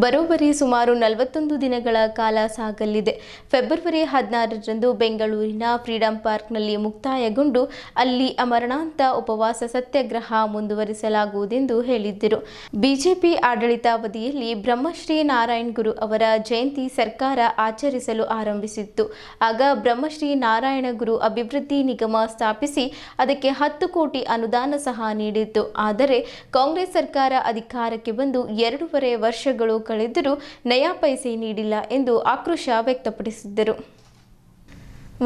Speaker 1: ಬರೋಬ್ಬರಿ ಸುಮಾರು 41 ದಿನಗಳ ಕಾಲ ಸಾಗಲಿದೆ. ಫೆಬ್ರವರಿ 16ರಂದು ಬೆಂಗಳೂರಿನ ಫ್ರೀಡಂ ಪಾರ್ಕ್ನಲ್ಲಿ ಮುಕ್ತಾಯಗೊಂಡು ಅಲ್ಲಿ ಅಮರಣಾಂತ ಉಪವಾಸ ಸತ್ಯಾಗ್ರಹ ಮುಂದುವರಿಸಲಾಗುವುದೆಂದು ಹೇಳಿದ್ದರು. ಬಿಜೆಪಿ ಆಡಳಿತಾವಧಿಯಲ್ಲಿ ಬ್ರಹ್ಮಶ್ರೀ ನಾರಾಯಣ್ ಗುರು ಅವರ ಜಯಂತಿ ಸರ್ಕಾರ ಆಚರಿಸಲು ಆರಂಭಿಸಿತ್ತು. ಆಗ ಬ್ರಹ್ಮಶ್ರೀ ನಾರಾಯಣ ಗುರು ಅಭಿವೃದ್ಧಿ ನಿಗಮ ಸ್ಥಾಪಿಸಿ ಅದಕ್ಕೆ 10 ಕೋಟಿ ಅನುದಾನ ಸಹ ನೀಡಿತ್ತು. ಆದರೆ ಕಾಂಗ್ರೆಸ್ ಸರ್ಕಾರ ಅಧಿಕಾರಕ್ಕೆ ಬಂದು 2.5 ವರ್ಷಗಳು ಕಳೆದರೂ ನಯಾ ಪೈಸೆ ನೀಡಿಲ್ಲ ಎಂದು ಆಕ್ರೋಶ ವ್ಯಕ್ತಪಡಿಸಿದ್ದರು.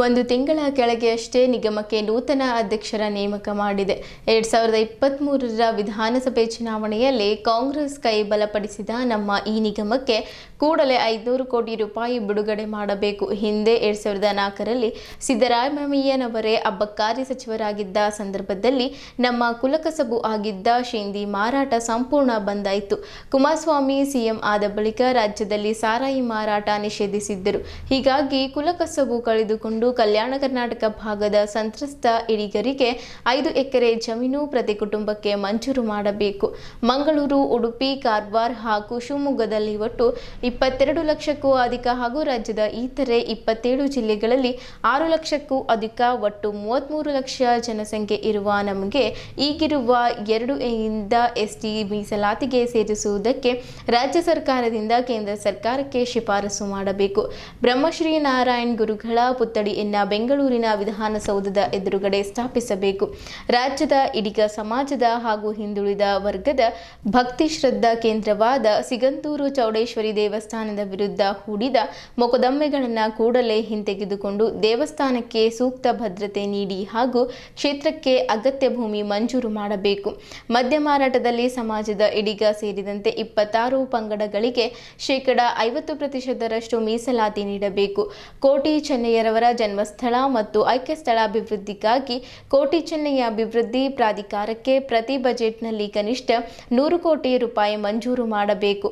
Speaker 1: ಒಂದು ತಿಂಗಳ ಕೆಳಗೆ ಅಷ್ಟೇ ನಿಗಮಕ್ಕೆ ನೂತನ ಅಧ್ಯಕ್ಷರ ನೇಮಕ ಮಾಡಿದೆ. 2023ರ ವಿಧಾನಸಭೆ ಚುನಾವಣೆಯಲ್ಲಿ ಕಾಂಗ್ರೆಸ್ ಕೈ ಬಲಪಡಿಸಿದ ನಮ್ಮ ಈ ನಿಗಮಕ್ಕೆ ಕೂಡಲೇ 500 ಕೋಟಿ ರೂಪಾಯಿ ಬಿಡುಗಡೆ ಮಾಡಬೇಕು. ಹಿಂದೆ 2004ರಲ್ಲಿ ಸಿದ್ದರಾಮಯ್ಯನವರೇ ಅಬಕಾರಿ ಸಚಿವರಾಗಿದ್ದ ಸಂದರ್ಭದಲ್ಲಿ ನಮ್ಮ ಕುಲಕಸಬು ಆಗಿದ್ದ ಶೇಂದಿ ಮಾರಾಟ ಸಂಪೂರ್ಣ ಬಂದಾಯಿತು. ಕುಮಾರಸ್ವಾಮಿ ಸಿಎಂ ಆದ ಬಳಿಕ ರಾಜ್ಯದಲ್ಲಿ ಸಾರಾಯಿ ಮಾರಾಟ ನಿಷೇಧಿಸಿದ್ದರು. ಹೀಗಾಗಿ ಕುಲಕಸಬು ಕಳೆದುಕೊಂಡು ಕಲ್ಯಾಣ ಕರ್ನಾಟಕ ಭಾಗದ ಸಂತ್ರಸ್ತ ಇಡಿಗರಿಗೆ 5 ಎಕರೆ ಜಮೀನು ಪ್ರತಿ ಕುಟುಂಬಕ್ಕೆ ಮಂಜೂರು ಮಾಡಬೇಕು. ಮಂಗಳೂರು, ಉಡುಪಿ, ಕಾರವಾರ ಹಾಗೂ ಶಿವಮೊಗ್ಗದಲ್ಲಿ ಒಟ್ಟು 22 ಲಕ್ಷಕ್ಕೂ ಅಧಿಕ ಹಾಗೂ ರಾಜ್ಯದ ಇತರೆ 27 ಜಿಲ್ಲೆಗಳಲ್ಲಿ 6 ಲಕ್ಷಕ್ಕೂ ಅಧಿಕ ಒಟ್ಟು 33 ಲಕ್ಷ ಜನಸಂಖ್ಯೆ ಇರುವ ನಮಗೆ ಈಗಿರುವ 2 ಎಸ್ಟಿ ಮೀಸಲಾತಿಗೆ ಸೇರಿಸುವುದಕ್ಕೆ ರಾಜ್ಯ ಸರ್ಕಾರದಿಂದ ಕೇಂದ್ರ ಸರ್ಕಾರಕ್ಕೆ ಶಿಫಾರಸು ಮಾಡಬೇಕು. ಬ್ರಹ್ಮಶ್ರೀ ನಾರಾಯಣ್ ಗುರುಗಳ ಪುತ್ಥಳಿಯನ್ನು ಬೆಂಗಳೂರಿನ ವಿಧಾನಸೌಧದ ಎದುರುಗಡೆ ಸ್ಥಾಪಿಸಬೇಕು. ರಾಜ್ಯದ ಇಡಿಗ ಸಮಾಜದ ಹಾಗೂ ಹಿಂದುಳಿದ ವರ್ಗದ ಭಕ್ತಿ ಶ್ರದ್ಧಾ ಕೇಂದ್ರವಾದ ಸಿಗಂದೂರು ಚೌಡೇಶ್ವರಿ ದೇವಸ್ಥಾನದ ವಿರುದ್ಧ ಹೂಡಿದ ಮೊಕದ್ದಮೆಗಳನ್ನು ಕೂಡಲೇ ಹಿಂತೆಗೆದುಕೊಂಡು ದೇವಸ್ಥಾನಕ್ಕೆ ಸೂಕ್ತ ಭದ್ರತೆ ನೀಡಿ ಹಾಗೂ ಕ್ಷೇತ್ರಕ್ಕೆ ಅಗತ್ಯ ಭೂಮಿ ಮಂಜೂರು ಮಾಡಬೇಕು. ಮದ್ಯ ಮಾರಾಟದಲ್ಲಿ ಸಮಾಜದ ಇಡಿಗ ಸೇರಿದಂತೆ 26 ಪಂಗಡಗಳಿಗೆ 50% ಮೀಸಲಾತಿ ನೀಡಬೇಕು. ಕೋಟಿ ಚೆನ್ನಯ್ಯರವರ ಜನ್ಮಸ್ಥಳ ಮತ್ತು ಐಕ್ಯ ಸ್ಥಳ ಅಭಿವೃದ್ಧಿಗಾಗಿ ಕೋಟಿ ಚೆನ್ನಯ್ಯ ಅಭಿವೃದ್ಧಿ ಪ್ರಾಧಿಕಾರಕ್ಕೆ ಪ್ರತಿ ಬಜೆಟ್ನಲ್ಲಿ ಕನಿಷ್ಠ 100 ಕೋಟಿ ರೂಪಾಯಿ ಮಂಜೂರು ಮಾಡಬೇಕು.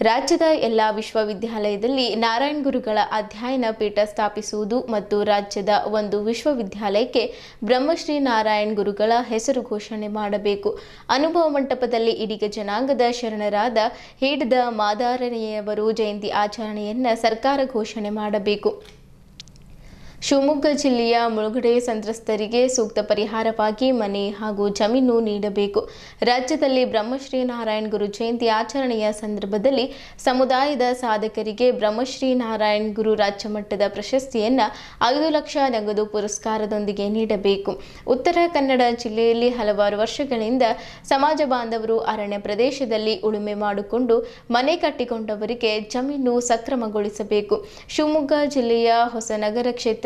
Speaker 1: ರಾಜ್ಯದ ಎಲ್ಲ ವಿಶ್ವವಿದ್ಯಾಲಯದಲ್ಲಿ ನಾರಾಯಣ್ ಗುರುಗಳ ಅಧ್ಯಯನ ಪೀಠ ಸ್ಥಾಪಿಸುವುದು ಮತ್ತು ರಾಜ್ಯದ ಒಂದು ವಿಶ್ವವಿದ್ಯಾಲಯಕ್ಕೆ ಬ್ರಹ್ಮಶ್ರೀ ನಾರಾಯಣ್ ಗುರುಗಳ ಹೆಸರು ಘೋಷಣೆ ಮಾಡಬೇಕು. ಅನುಭವ ಮಂಟಪದಲ್ಲಿ ಇಡಿಗ ಜನಾಂಗದ ಶರಣರಾದ ಹೇಡದ ಮಾದಾರನೆಯವರು ಜಯಂತಿ ಆಚರಣೆಯನ್ನು ಸರ್ಕಾರ ಘೋಷಣೆ ಮಾಡಬೇಕು. ಶಿವಮೊಗ್ಗ ಜಿಲ್ಲೆಯ ಮುಳುಗಡೆ ಸಂತ್ರಸ್ತರಿಗೆ ಸೂಕ್ತ ಪರಿಹಾರವಾಗಿ ಮನೆ ಹಾಗೂ ಜಮೀನು ನೀಡಬೇಕು. ರಾಜ್ಯದಲ್ಲಿ ಬ್ರಹ್ಮಶ್ರೀ ನಾರಾಯಣ್ ಗುರು ಜಯಂತಿ ಆಚರಣೆಯ ಸಂದರ್ಭದಲ್ಲಿ ಸಮುದಾಯದ ಸಾಧಕರಿಗೆ ಬ್ರಹ್ಮಶ್ರೀ ನಾರಾಯಣ್ ಗುರು ರಾಜ್ಯ ಮಟ್ಟದ ಪ್ರಶಸ್ತಿಯನ್ನು 5 ಲಕ್ಷ ನಗದು ಪುರಸ್ಕಾರದೊಂದಿಗೆ ನೀಡಬೇಕು. ಉತ್ತರ ಕನ್ನಡ ಜಿಲ್ಲೆಯಲ್ಲಿ ಹಲವಾರು ವರ್ಷಗಳಿಂದ ಸಮಾಜ ಬಾಂಧವರು ಅರಣ್ಯ ಪ್ರದೇಶದಲ್ಲಿ ಉಳುಮೆ ಮಾಡಿಕೊಂಡು ಮನೆ ಕಟ್ಟಿಕೊಂಡವರಿಗೆ ಜಮೀನು ಸಕ್ರಮಗೊಳಿಸಬೇಕು. ಶಿವಮೊಗ್ಗ ಜಿಲ್ಲೆಯ ಹೊಸನಗರ ಕ್ಷೇತ್ರ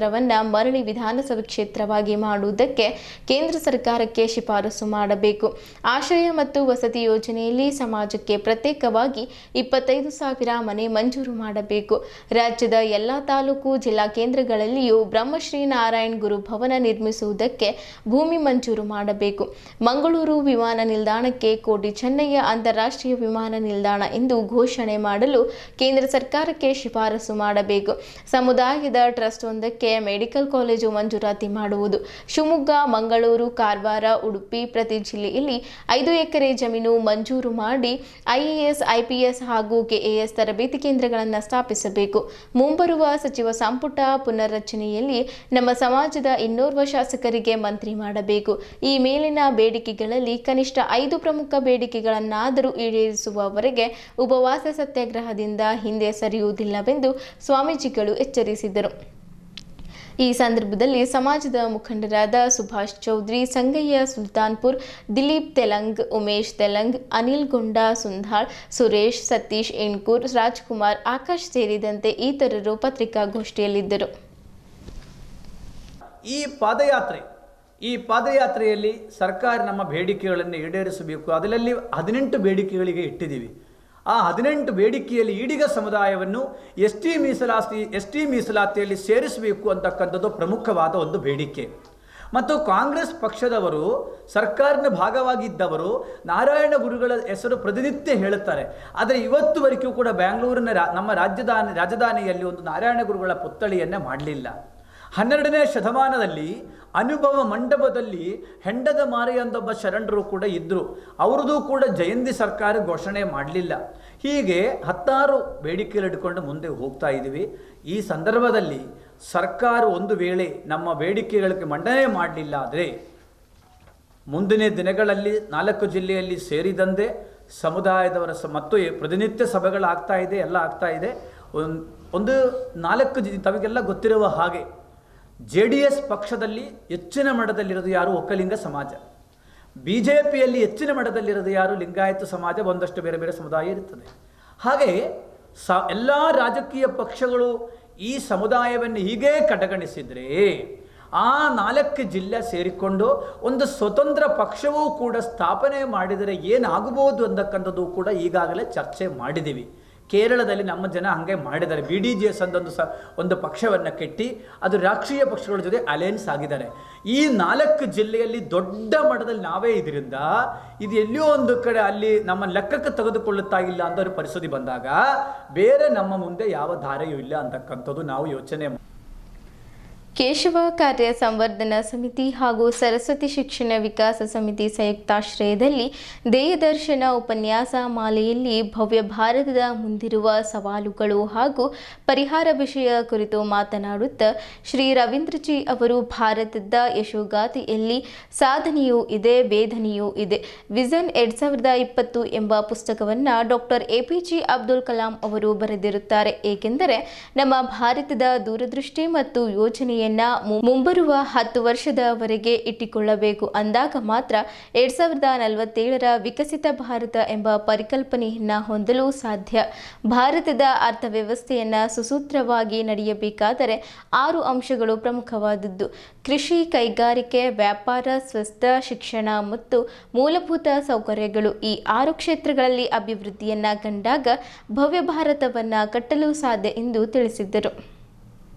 Speaker 1: ಮರಳಿ ವಿಧಾನಸಭೆ ಕ್ಷೇತ್ರವಾಗಿ ಮಾಡುವುದಕ್ಕೆ ಕೇಂದ್ರ ಸರ್ಕಾರಕ್ಕೆ ಶಿಫಾರಸು ಮಾಡಬೇಕು. ಆಶ್ರಯ ಮತ್ತು ವಸತಿ ಯೋಜನೆಯಲ್ಲಿ ಸಮಾಜಕ್ಕೆ ಪ್ರತ್ಯೇಕವಾಗಿ 25,000 ಮನೆ ಮಂಜೂರು ಮಾಡಬೇಕು. ರಾಜ್ಯದ ಎಲ್ಲ ತಾಲೂಕು ಜಿಲ್ಲಾ ಕೇಂದ್ರಗಳಲ್ಲಿಯೂ ಬ್ರಹ್ಮಶ್ರೀ ನಾರಾಯಣ್ ಗುರು ಭವನ ನಿರ್ಮಿಸುವುದಕ್ಕೆ ಭೂಮಿ ಮಂಜೂರು ಮಾಡಬೇಕು. ಮಂಗಳೂರು ವಿಮಾನ ನಿಲ್ದಾಣಕ್ಕೆ ಕೋಟಿ ಚೆನ್ನಯ್ಯ ಅಂತಾರಾಷ್ಟ್ರೀಯ ವಿಮಾನ ನಿಲ್ದಾಣ ಎಂದು ಘೋಷಣೆ ಮಾಡಲು ಕೇಂದ್ರ ಸರ್ಕಾರಕ್ಕೆ ಶಿಫಾರಸು ಮಾಡಬೇಕು. ಸಮುದಾಯದ ಟ್ರಸ್ಟ್ ಒಂದಕ್ಕೆ ಮೆಡಿಕಲ್ ಕಾಲೇಜು ಮಂಜೂರಾತಿ ಮಾಡುವುದು. ಶಿವಮೊಗ್ಗ, ಮಂಗಳೂರು, ಕಾರವಾರ, ಉಡುಪಿ ಪ್ರತಿ ಜಿಲ್ಲೆಯಲ್ಲಿ 5 ಎಕರೆ ಜಮೀನು ಮಂಜೂರು ಮಾಡಿ IAS, IPS ಹಾಗೂ KAS ತರಬೇತಿ ಕೇಂದ್ರಗಳನ್ನು ಸ್ಥಾಪಿಸಬೇಕು. ಮುಂಬರುವ ಸಚಿವ ಸಂಪುಟ ಪುನರ್ರಚನೆಯಲ್ಲಿ ನಮ್ಮ ಸಮಾಜದ 200 ಶಾಸಕರಿಗೆ ಮಂತ್ರಿ ಮಾಡಬೇಕು. ಈ ಮೇಲಿನ ಬೇಡಿಕೆಗಳಲ್ಲಿ ಕನಿಷ್ಠ 5 ಪ್ರಮುಖ ಬೇಡಿಕೆಗಳನ್ನಾದರೂ ಈಡೇರಿಸುವವರೆಗೆ ಉಪವಾಸ ಸತ್ಯಾಗ್ರಹದಿಂದ ಹಿಂದೆ ಸರಿಯುವುದಿಲ್ಲವೆಂದು ಸ್ವಾಮೀಜಿಗಳು ಎಚ್ಚರಿಸಿದರು. ಈ ಸಂದರ್ಭದಲ್ಲಿ ಸಮಾಜದ ಮುಖಂಡರಾದ ಸುಭಾಷ್ ಚೌಧರಿ, ಸಂಗಯ್ಯ ಸುಲ್ತಾನ್ಪುರ್, ದಿಲೀಪ್ ತೆಲಂಗ್, ಉಮೇಶ್ ತೆಲಂಗ್, ಅನಿಲ್ ಗೊಂಡಾ ಸುಂಧಾಳ್, ಸುರೇಶ್, ಸತೀಶ್ ಎಣ್ಕೂರ್, ರಾಜ್ಕುಮಾರ್, ಆಕಾಶ್ ಸೇರಿದಂತೆ ಇತರರು ಪತ್ರಿಕಾಗೋಷ್ಠಿಯಲ್ಲಿದ್ದರು.
Speaker 12: ಈ ಪಾದಯಾತ್ರೆಯಲ್ಲಿ ಸರ್ಕಾರ ನಮ್ಮ ಬೇಡಿಕೆಗಳನ್ನು ಈಡೇರಿಸಬೇಕು. ಅದರಲ್ಲಿ 18 ಬೇಡಿಕೆಗಳಿಗೆ ಇಟ್ಟಿದ್ದೀವಿ. ಆ 18 ಬೇಡಿಕೆಯಲ್ಲಿ ಈಡಿಗ ಸಮುದಾಯವನ್ನು ಎಸ್ ಟಿ ಮೀಸಲಾತಿಯಲ್ಲಿ ಸೇರಿಸಬೇಕು ಅಂತಕ್ಕಂಥದ್ದು ಪ್ರಮುಖವಾದ ಒಂದು ಬೇಡಿಕೆ. ಮತ್ತು ಕಾಂಗ್ರೆಸ್ ಪಕ್ಷದವರು ಸರ್ಕಾರದ ಭಾಗವಾಗಿದ್ದವರು ನಾರಾಯಣ ಗುರುಗಳ ಹೆಸರು ಪ್ರತಿನಿತ್ಯ ಹೇಳುತ್ತಾರೆ. ಆದರೆ ಇವತ್ತುವರೆಗೂ ಕೂಡ ಬೆಂಗಳೂರಿನ ನಮ್ಮ ರಾಜಧಾನಿಯಲ್ಲಿ ಒಂದು ನಾರಾಯಣ ಗುರುಗಳ ಪುತ್ಥಳಿಯನ್ನೇ ಮಾಡಲಿಲ್ಲ. 12ನೇ ಶತಮಾನದಲ್ಲಿ ಅನುಭವ ಮಂಟಪದಲ್ಲಿ ಹೆಂಡದ ಮಾರಿ ಎಂದೊಬ್ಬ ಶರಣರು ಕೂಡ ಇದ್ದರು. ಅವ್ರದ್ದು ಕೂಡ ಜಯಂತಿ ಸರ್ಕಾರ ಘೋಷಣೆ ಮಾಡಲಿಲ್ಲ. ಹೀಗೆ 10 ಬೇಡಿಕೆಗಳು ಇಟ್ಕೊಂಡು ಮುಂದೆ ಹೋಗ್ತಾ ಇದ್ದೀವಿ. ಈ ಸಂದರ್ಭದಲ್ಲಿ ಸರ್ಕಾರ ಒಂದು ವೇಳೆ ನಮ್ಮ ಬೇಡಿಕೆಗಳಿಗೆ ಮಂಡನೆ ಮಾಡಲಿಲ್ಲ ಆದರೆ ಮುಂದಿನ ದಿನಗಳಲ್ಲಿ 4 ಜಿಲ್ಲೆಯಲ್ಲಿ ಸೇರಿದಂತೆ ಸಮುದಾಯದವರ ಮತ್ತು ಪ್ರತಿನಿತ್ಯ ಸಭೆಗಳಾಗ್ತಾ ಇದೆ, ಎಲ್ಲ ಆಗ್ತಾ ಇದೆ. ಒಂದು 4 ತಮಗೆಲ್ಲ ಗೊತ್ತಿರುವ ಹಾಗೆ JDS ಪಕ್ಷದಲ್ಲಿ ಹೆಚ್ಚಿನ ಮಟ್ಟದಲ್ಲಿರೋದು ಯಾರು? ಒಕ್ಕಲಿಗ ಸಮಾಜ. BJPಯಲ್ಲಿ ಹೆಚ್ಚಿನ ಮಟ್ಟದಲ್ಲಿರೋದು ಯಾರು? ಲಿಂಗಾಯತ ಸಮಾಜ, ಒಂದಷ್ಟು ಬೇರೆ ಬೇರೆ ಸಮುದಾಯ ಇರುತ್ತದೆ. ಹಾಗೆ ಎಲ್ಲ ರಾಜಕೀಯ ಪಕ್ಷಗಳು ಈ ಸಮುದಾಯವನ್ನು ಹೀಗೇ ಕಡೆಗಣಿಸಿದರೆ ಆ 4 ಜಿಲ್ಲೆ ಸೇರಿಕೊಂಡು ಒಂದು ಸ್ವತಂತ್ರ ಪಕ್ಷವೂ ಕೂಡ ಸ್ಥಾಪನೆ ಮಾಡಿದರೆ ಏನಾಗಬಹುದು ಅಂತಕ್ಕಂಥದ್ದು ಕೂಡ ಈಗಾಗಲೇ ಚರ್ಚೆ ಮಾಡಿದ್ದೀವಿ. ಕೇರಳದಲ್ಲಿ ನಮ್ಮ ಜನ ಹಾಗೆ ಮಾಡಿದ್ದಾರೆ. BDJS ಅಂತೊಂದು ಒಂದು ಪಕ್ಷವನ್ನು ಕಟ್ಟಿ ಅದು ರಾಷ್ಟ್ರೀಯ ಪಕ್ಷಗಳ ಜೊತೆ ಅಲಯನ್ಸ್ ಆಗಿದ್ದಾರೆ. ಈ 4 ಜಿಲ್ಲೆಯಲ್ಲಿ ದೊಡ್ಡ ಮಟ್ಟದಲ್ಲಿ ನಾವೇ ಇದರಿಂದ ಇದು ಎಲ್ಲಿಯೋ ಒಂದು ಕಡೆ ಅಲ್ಲಿ ನಮ್ಮ ಲೆಕ್ಕಕ್ಕೆ ತೆಗೆದುಕೊಳ್ಳುತ್ತಾ ಇಲ್ಲ ಅಂತ ಪರಿಸ್ಥಿತಿ ಬಂದಾಗ ಬೇರೆ ನಮ್ಮ ಮುಂದೆ ಯಾವ ದಾರಿಯೂ ಇಲ್ಲ ಅಂತಕ್ಕಂಥದ್ದು ನಾವು ಯೋಚನೆ.
Speaker 1: ಕೇಶವ ಕಾರ್ಯ ಸಂವರ್ಧನಾ ಸಮಿತಿ ಹಾಗೂ ಸರಸ್ವತಿ ಶಿಕ್ಷಣ ವಿಕಾಸ ಸಮಿತಿ ಸಂಯುಕ್ತಾಶ್ರಯದಲ್ಲಿ ದೇಯದರ್ಶನ ಉಪನ್ಯಾಸ ಮಾಲೆಯಲ್ಲಿ ಭವ್ಯ ಭಾರತದ ಮುಂದಿರುವ ಸವಾಲುಗಳು ಹಾಗೂ ಪರಿಹಾರ ವಿಷಯ ಕುರಿತು ಮಾತನಾಡುತ್ತಾ ಶ್ರೀ ರವೀಂದ್ರಜಿ ಅವರು ಭಾರತದ ಯಶೋಗಾಥೆಯಲ್ಲಿ ಸಾಧನೆಯೂ ಇದೆ, ವೇದನೆಯೂ ಇದೆ, ವಿಷನ್ 2020 ಎಂಬ ಪುಸ್ತಕವನ್ನು ಡಾಕ್ಟರ್ APJ ಅಬ್ದುಲ್ ಕಲಾಂ ಅವರು ಬರೆದಿರುತ್ತಾರೆ. ಏಕೆಂದರೆ ನಮ್ಮ ಭಾರತದ ದೂರದೃಷ್ಟಿ ಮತ್ತು ಯೋಜನೆಯ ಮುಂಬರುವ 10 ವರ್ಷದವರೆಗೆ ಇಟ್ಟುಕೊಳ್ಳಬೇಕು ಅಂದಾಗ ಮಾತ್ರ 2047ರ ವಿಕಸಿತ ಭಾರತ ಎಂಬ ಪರಿಕಲ್ಪನೆಯನ್ನು ಹೊಂದಲು ಸಾಧ್ಯ. ಭಾರತದ ಅರ್ಥವ್ಯವಸ್ಥೆಯನ್ನು ಸುಸೂತ್ರವಾಗಿ ನಡೆಯಬೇಕಾದರೆ 6 ಅಂಶಗಳು ಪ್ರಮುಖವಾದದ್ದು. ಕೃಷಿ, ಕೈಗಾರಿಕೆ, ವ್ಯಾಪಾರ, ಸ್ವಾಸ್ಥ್ಯ, ಶಿಕ್ಷಣ ಮತ್ತು ಮೂಲಭೂತ ಸೌಕರ್ಯಗಳು. ಈ 6 ಕ್ಷೇತ್ರಗಳಲ್ಲಿ ಅಭಿವೃದ್ಧಿಯನ್ನು ಕಂಡಾಗ ಭವ್ಯ ಭಾರತವನ್ನು ಕಟ್ಟಲು ಸಾಧ್ಯ ಎಂದು ತಿಳಿಸಿದ್ದರು.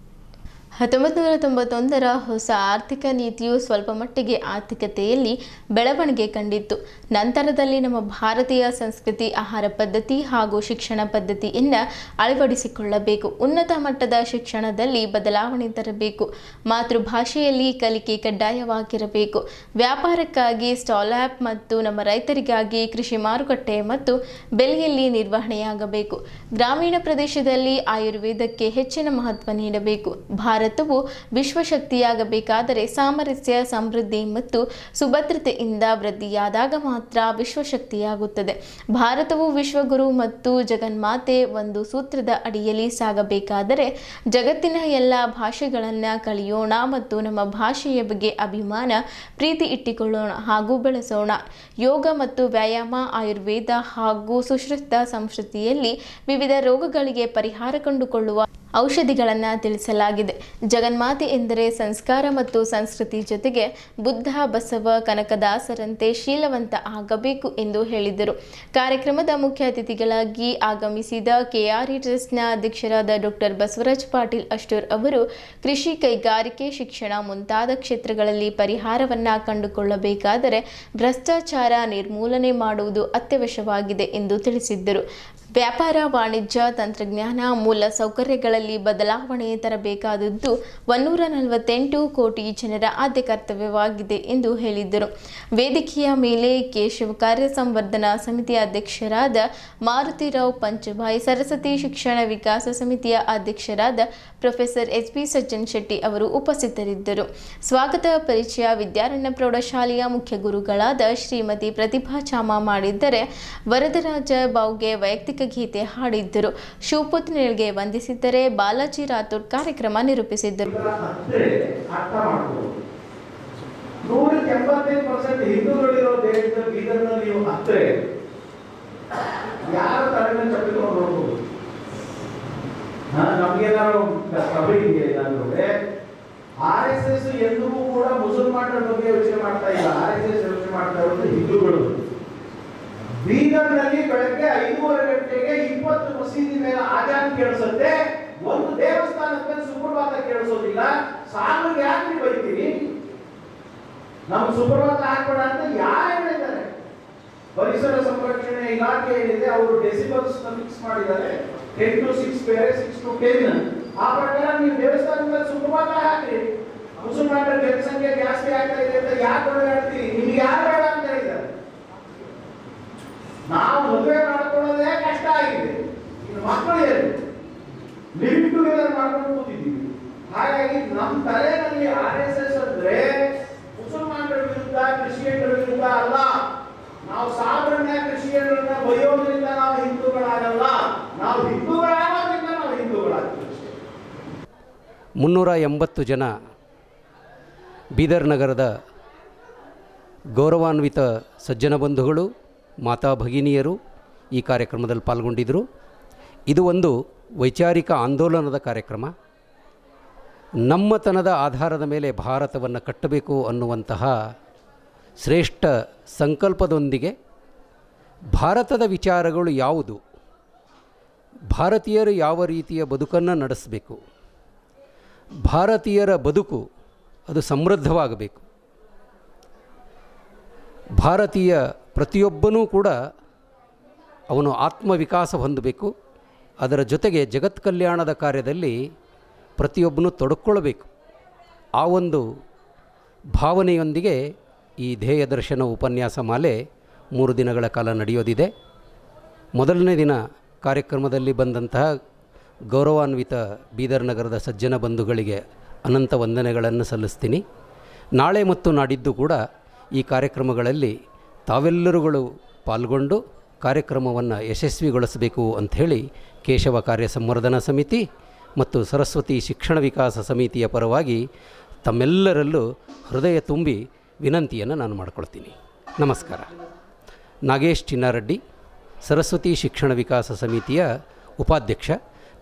Speaker 1: 1991ರ ಹೊಸ ಆರ್ಥಿಕ ನೀತಿಯು ಸ್ವಲ್ಪ ಮಟ್ಟಿಗೆ ಆರ್ಥಿಕತೆಯಲ್ಲಿ ಬೆಳವಣಿಗೆ ಕಂಡಿತ್ತು. ನಂತರದಲ್ಲಿ ನಮ್ಮ ಭಾರತೀಯ ಸಂಸ್ಕೃತಿ, ಆಹಾರ ಪದ್ಧತಿ ಹಾಗೂ ಶಿಕ್ಷಣ ಪದ್ಧತಿಯನ್ನು ಅಳವಡಿಸಿಕೊಳ್ಳಬೇಕು. ಉನ್ನತ ಮಟ್ಟದ ಶಿಕ್ಷಣದಲ್ಲಿ ಬದಲಾವಣೆ ತರಬೇಕು. ಮಾತೃಭಾಷೆಯಲ್ಲಿ ಕಲಿಕೆ ಕಡ್ಡಾಯವಾಗಿರಬೇಕು. ವ್ಯಾಪಾರಕ್ಕಾಗಿ ಸ್ಟಾಲ್ ಆ್ಯಪ್ ಮತ್ತು ನಮ್ಮ ರೈತರಿಗಾಗಿ ಕೃಷಿ ಮಾರುಕಟ್ಟೆ ಮತ್ತು ಬೆಲೆಯಲ್ಲಿ ನಿರ್ವಹಣೆಯಾಗಬೇಕು. ಗ್ರಾಮೀಣ ಪ್ರದೇಶದಲ್ಲಿ ಆಯುರ್ವೇದಕ್ಕೆ ಹೆಚ್ಚಿನ ಮಹತ್ವ ನೀಡಬೇಕು. ಭಾರತವು ವಿಶ್ವಶಕ್ತಿಯಾಗಬೇಕಾದರೆ ಸಾಮರಸ್ಯ, ಸಮೃದ್ಧಿ ಮತ್ತು ಸುಭದ್ರತೆಯಿಂದ ವೃದ್ಧಿಯಾದಾಗ ಮಾತ್ರ ವಿಶ್ವಶಕ್ತಿಯಾಗುತ್ತದೆ. ಭಾರತವು ವಿಶ್ವಗುರು ಮತ್ತು ಜಗನ್ಮಾತೆ ಒಂದು ಸೂತ್ರದ ಅಡಿಯಲ್ಲಿ ಸಾಗಬೇಕಾದರೆ ಜಗತ್ತಿನ ಎಲ್ಲ ಭಾಷೆಗಳನ್ನು ಕಲಿಯೋಣ ಮತ್ತು ನಮ್ಮ ಭಾಷೆಯ ಬಗ್ಗೆ ಅಭಿಮಾನ, ಪ್ರೀತಿ ಇಟ್ಟುಕೊಳ್ಳೋಣ ಹಾಗೂ ಬೆಳೆಸೋಣ. ಯೋಗ ಮತ್ತು ವ್ಯಾಯಾಮ, ಆಯುರ್ವೇದ ಹಾಗೂ ಸುಶ್ರುತ ಸಂಸ್ಕೃತಿಯಲ್ಲಿ ವಿವಿಧ ರೋಗಗಳಿಗೆ ಪರಿಹಾರ ಕಂಡುಕೊಳ್ಳುವ ಔಷಧಿಗಳನ್ನು ತಿಳಿಸಲಾಗಿದೆ. ಜಗನ್ಮಾತೆ ಎಂದರೆ ಸಂಸ್ಕಾರ ಮತ್ತು ಸಂಸ್ಕೃತಿ ಜೊತೆಗೆ ಬುದ್ಧ, ಬಸವ, ಕನಕದಾಸರಂತೆ ಶೀಲವಂತ ಆಗಬೇಕು ಎಂದು ಹೇಳಿದರು. ಕಾರ್ಯಕ್ರಮದ ಮುಖ್ಯ ಅತಿಥಿಗಳಾಗಿ ಆಗಮಿಸಿದ KRE ಟ್ರಸ್ಟ್ನ ಅಧ್ಯಕ್ಷರಾದ ಡಾಕ್ಟರ್ ಬಸವರಾಜ್ ಪಾಟೀಲ್ ಅಷ್ಟೂರ್ ಅವರು ಕೃಷಿ, ಕೈಗಾರಿಕೆ, ಶಿಕ್ಷಣ ಮುಂತಾದ ಕ್ಷೇತ್ರಗಳಲ್ಲಿ ಪರಿಹಾರವನ್ನು ಕಂಡುಕೊಳ್ಳಬೇಕಾದರೆ ಭ್ರಷ್ಟಾಚಾರ ನಿರ್ಮೂಲನೆ ಮಾಡುವುದು ಅತ್ಯವಶ್ಯವಾಗಿದೆ ಎಂದು ತಿಳಿಸಿದ್ದರು. ವ್ಯಾಪಾರ, ವಾಣಿಜ್ಯ, ತಂತ್ರಜ್ಞಾನ, ಮೂಲ ಸೌಕರ್ಯಗಳಲ್ಲಿ ಬದಲಾವಣೆ ತರಬೇಕಾದದ್ದು 148 ಕೋಟಿ ಜನರ ಆದ್ಯ ಕರ್ತವ್ಯವಾಗಿದೆ ಎಂದು ಹೇಳಿದರು. ವೇದಿಕೆಯ ಮೇಲೆ ಕೇಶವ ಕಾರ್ಯ ಸಂವರ್ಧನಾ ಸಮಿತಿಯ ಅಧ್ಯಕ್ಷರಾದ ಮಾರುತಿರಾವ್ ಪಂಚಭಾಯ್, ಸರಸ್ವತಿ ಶಿಕ್ಷಣ ವಿಕಾಸ ಸಮಿತಿಯ ಅಧ್ಯಕ್ಷರಾದ ಪ್ರೊಫೆಸರ್ SP ಸಜ್ಜನ್ ಶೆಟ್ಟಿ ಅವರು ಉಪಸ್ಥಿತರಿದ್ದರು. ಸ್ವಾಗತ ಪರಿಚಯ ವಿದ್ಯಾರಣ್ಯ ಪ್ರೌಢಶಾಲೆಯ ಮುಖ್ಯ ಗುರುಗಳಾದ ಶ್ರೀಮತಿ ಪ್ರತಿಭಾ ಚಾಮ ಮಾಡಿದ್ದರೆ, ವರದರಾಜ ಬಾವ್ಗೆ ವೈಯಕ್ತಿಕ ಗೀತೆ ಹಾಡಿದ್ದರು. ಶಿವಪುತ್ನಿಗೆ ವಂದಿಸಿದ್ದರೆ ಬಾಲಾಜಿ ರಾಥೋಡ್ ಕಾರ್ಯಕ್ರಮ ನಿರೂಪಿಸಿದ್ದರು.
Speaker 13: 185% ಹಿಂದೂಗಳಿರೋ ದೇಶದ ಬೀದರ್ನಲ್ಲಿ ನೀವು ಹತ್ತರೆ ಯಾರ ತಲೆಮೇಲೆ ತಪ್ಪಿಕೊಂಡು ಹೋಗ್ಬೋದು? ನಮ್ಗೇನಾದ್ರು ಸಭೆ ಇದೆಯಾ ಅಂದ್ರೆ RSS ಎಂದಿಗೂ ಕೂಡ ಮುಸಲ್ಮಾನರ ಬಗ್ಗೆ ಯೋಚನೆ ಮಾಡ್ತಾ ಇಲ್ಲ. RSS ಯೋಚನೆ ಮಾಡ್ತಾ ಇರೋದು ಹಿಂದೂಗಳು. ಬೀದರ್ನಲ್ಲಿ ಬೆಳಗ್ಗೆ 5:30 ಗಂಟೆಗೆ 20 ಮಸೀದಿ ಮೇಲೆ ಆಜಾನ್ ಕೇಳಿಸುತ್ತೆ, ಒಂದು ದೇವಸ್ಥಾನದ ಮೇಲೆ ಸುಪ್ರಭಾತ ಕೇಳಿಸೋದಿಲ್ಲ. ಸಾಲಿಗೆ ಯಾಕೆ ಬೈತೀರಿ? ನಮ್ಗೆ ಸುಪ್ರಭಾತ ಹಾಕ್ಬೇಡ ಅಂತ ಯಾರು ಹೇಳಿದ್ದಾರೆ? ಪರಿಸರ ಸಂರಕ್ಷಣೆ ಇಲಾಖೆ ಏನಿದೆ ಅವರು ಡೆಸಿಬಲ್ಸ್ ಫಿಕ್ಸ್ ಮಾಡಿದ್ದಾರೆ. 10 to 6 ಬೇರೆ, 6 to 10. ಆ ಪ್ರಕಾರ ನೀವು ದೇವಸ್ಥಾನದ ಮೇಲೆ ಸುಪ್ರಭಾತ ಹಾಕ್ರಿ. ಮುಸಲ್ಮಾನರ ಜನಸಂಖ್ಯೆ ಜಾಸ್ತಿ ಆಗ್ತಾ ಇದೆ ಅಂತ ಯಾಕೆ ಓಡಾಡ್ತೀರಿ? ನಿಮ್ಗೆ ಯಾರು ಬೇಡ ಅಂತ ಹೇಳಿದ್ದಾರೆ? ನಾವು ಮದುವೆ ಮಾಡ್ಕೊಳ್ಳೋದೇ ಕಷ್ಟ ಆಗಿದೆ. ಇನ್ನು ಮಕ್ಕಳು ಏನು ಲಿವ್ ಟುಗೆದರ್ ಮಾಡ್ಕೊಂಡು ಕೂತಿದ್ದೀವಿ. ಹಾಗಾಗಿ ನಮ್ಮ ತಲೆಯಲ್ಲಿ RSS ಅಂದ್ರೆ ಮುಸಲ್ಮಾನರ ವಿರುದ್ಧ, ಕ್ರಿಶ್ಚಿಯನ್ರ ವಿರುದ್ಧ ಅಲ್ಲ. ನಾವು ಸಾಧಾರಣ ಕ್ರಿಶ್ಚಿಯನ್ರನ್ನ ಬೈಯೋದ್ರಿಂದ ನಾವು ಹಿಂದೂಗಳಾಗಲ್ಲ, ನಾವು ಹಿಂದೂಗಳಾಗೋದ್ರಿಂದ ನಾವು ಹಿಂದೂಗಳಾಗ್ತೀವಿ.
Speaker 14: 380 ಜನ ಬೀದರ್ ನಗರದ ಗೌರವಾನ್ವಿತ ಸಜ್ಜನ ಬಂಧುಗಳು, ಮಾತಾ ಭಗಿನಿಯರು ಈ ಕಾರ್ಯಕ್ರಮದಲ್ಲಿ ಪಾಲ್ಗೊಂಡಿದ್ದರು. ಇದು ಒಂದು ವೈಚಾರಿಕ ಆಂದೋಲನದ ಕಾರ್ಯಕ್ರಮ. ನಮ್ಮತನದ ಆಧಾರದ ಮೇಲೆ ಭಾರತವನ್ನು ಕಟ್ಟಬೇಕು ಅನ್ನುವಂತಹ ಶ್ರೇಷ್ಠ ಸಂಕಲ್ಪದೊಂದಿಗೆ ಭಾರತದ ವಿಚಾರಗಳು ಯಾವುದು, ಭಾರತೀಯರು ಯಾವ ರೀತಿಯ ಬದುಕನ್ನು ನಡೆಸಬೇಕು, ಭಾರತೀಯರ ಬದುಕು ಅದು ಸಮೃದ್ಧವಾಗಬೇಕು, ಭಾರತೀಯ ಪ್ರತಿಯೊಬ್ಬನೂ ಕೂಡ ಅವನು ಆತ್ಮವಿಕಾಸ ಹೊಂದಬೇಕು, ಅದರ ಜೊತೆಗೆ ಜಗತ್ ಕಲ್ಯಾಣದ ಕಾರ್ಯದಲ್ಲಿ ಪ್ರತಿಯೊಬ್ಬನೂ ತೊಡಕೊಳ್ಳಬೇಕು. ಆ ಒಂದು ಭಾವನೆಯೊಂದಿಗೆ ಈ ಧ್ಯೇಯ ದರ್ಶನ ಉಪನ್ಯಾಸ ಮಾಲೆ 3 ದಿನಗಳ ಕಾಲ ನಡೆಯೋದಿದೆ. ಮೊದಲನೇ ದಿನ ಕಾರ್ಯಕ್ರಮದಲ್ಲಿ ಬಂದಂತಹ ಗೌರವಾನ್ವಿತ ಬೀದರ್ ನಗರದ ಸಜ್ಜನ ಬಂಧುಗಳಿಗೆ ಅನಂತ ವಂದನೆಗಳನ್ನು ಸಲ್ಲಿಸ್ತೀನಿ. ನಾಳೆ ಮತ್ತು ನಾಡಿದ್ದು ಕೂಡ ಈ ಕಾರ್ಯಕ್ರಮಗಳಲ್ಲಿ ತಾವೆಲ್ಲರುಗಳು ಪಾಲ್ಗೊಂಡು ಕಾರ್ಯಕ್ರಮವನ್ನು ಯಶಸ್ವಿಗೊಳಿಸಬೇಕು ಅಂಥೇಳಿ ಕೇಶವ ಕಾರ್ಯ ಸಂವರ್ಧನಾ ಸಮಿತಿ ಮತ್ತು ಸರಸ್ವತಿ ಶಿಕ್ಷಣ ವಿಕಾಸ ಸಮಿತಿಯ ಪರವಾಗಿ ತಮ್ಮೆಲ್ಲರಲ್ಲೂ ಹೃದಯ ತುಂಬಿ ವಿನಂತಿಯನ್ನು ನಾನು ಮಾಡಿಕೊಳ್ತೀನಿ. ನಮಸ್ಕಾರ. ನಾಗೇಶ್ ಚಿನ್ನಾರೆಡ್ಡಿ, ಸರಸ್ವತಿ ಶಿಕ್ಷಣ ವಿಕಾಸ ಸಮಿತಿಯ ಉಪಾಧ್ಯಕ್ಷ.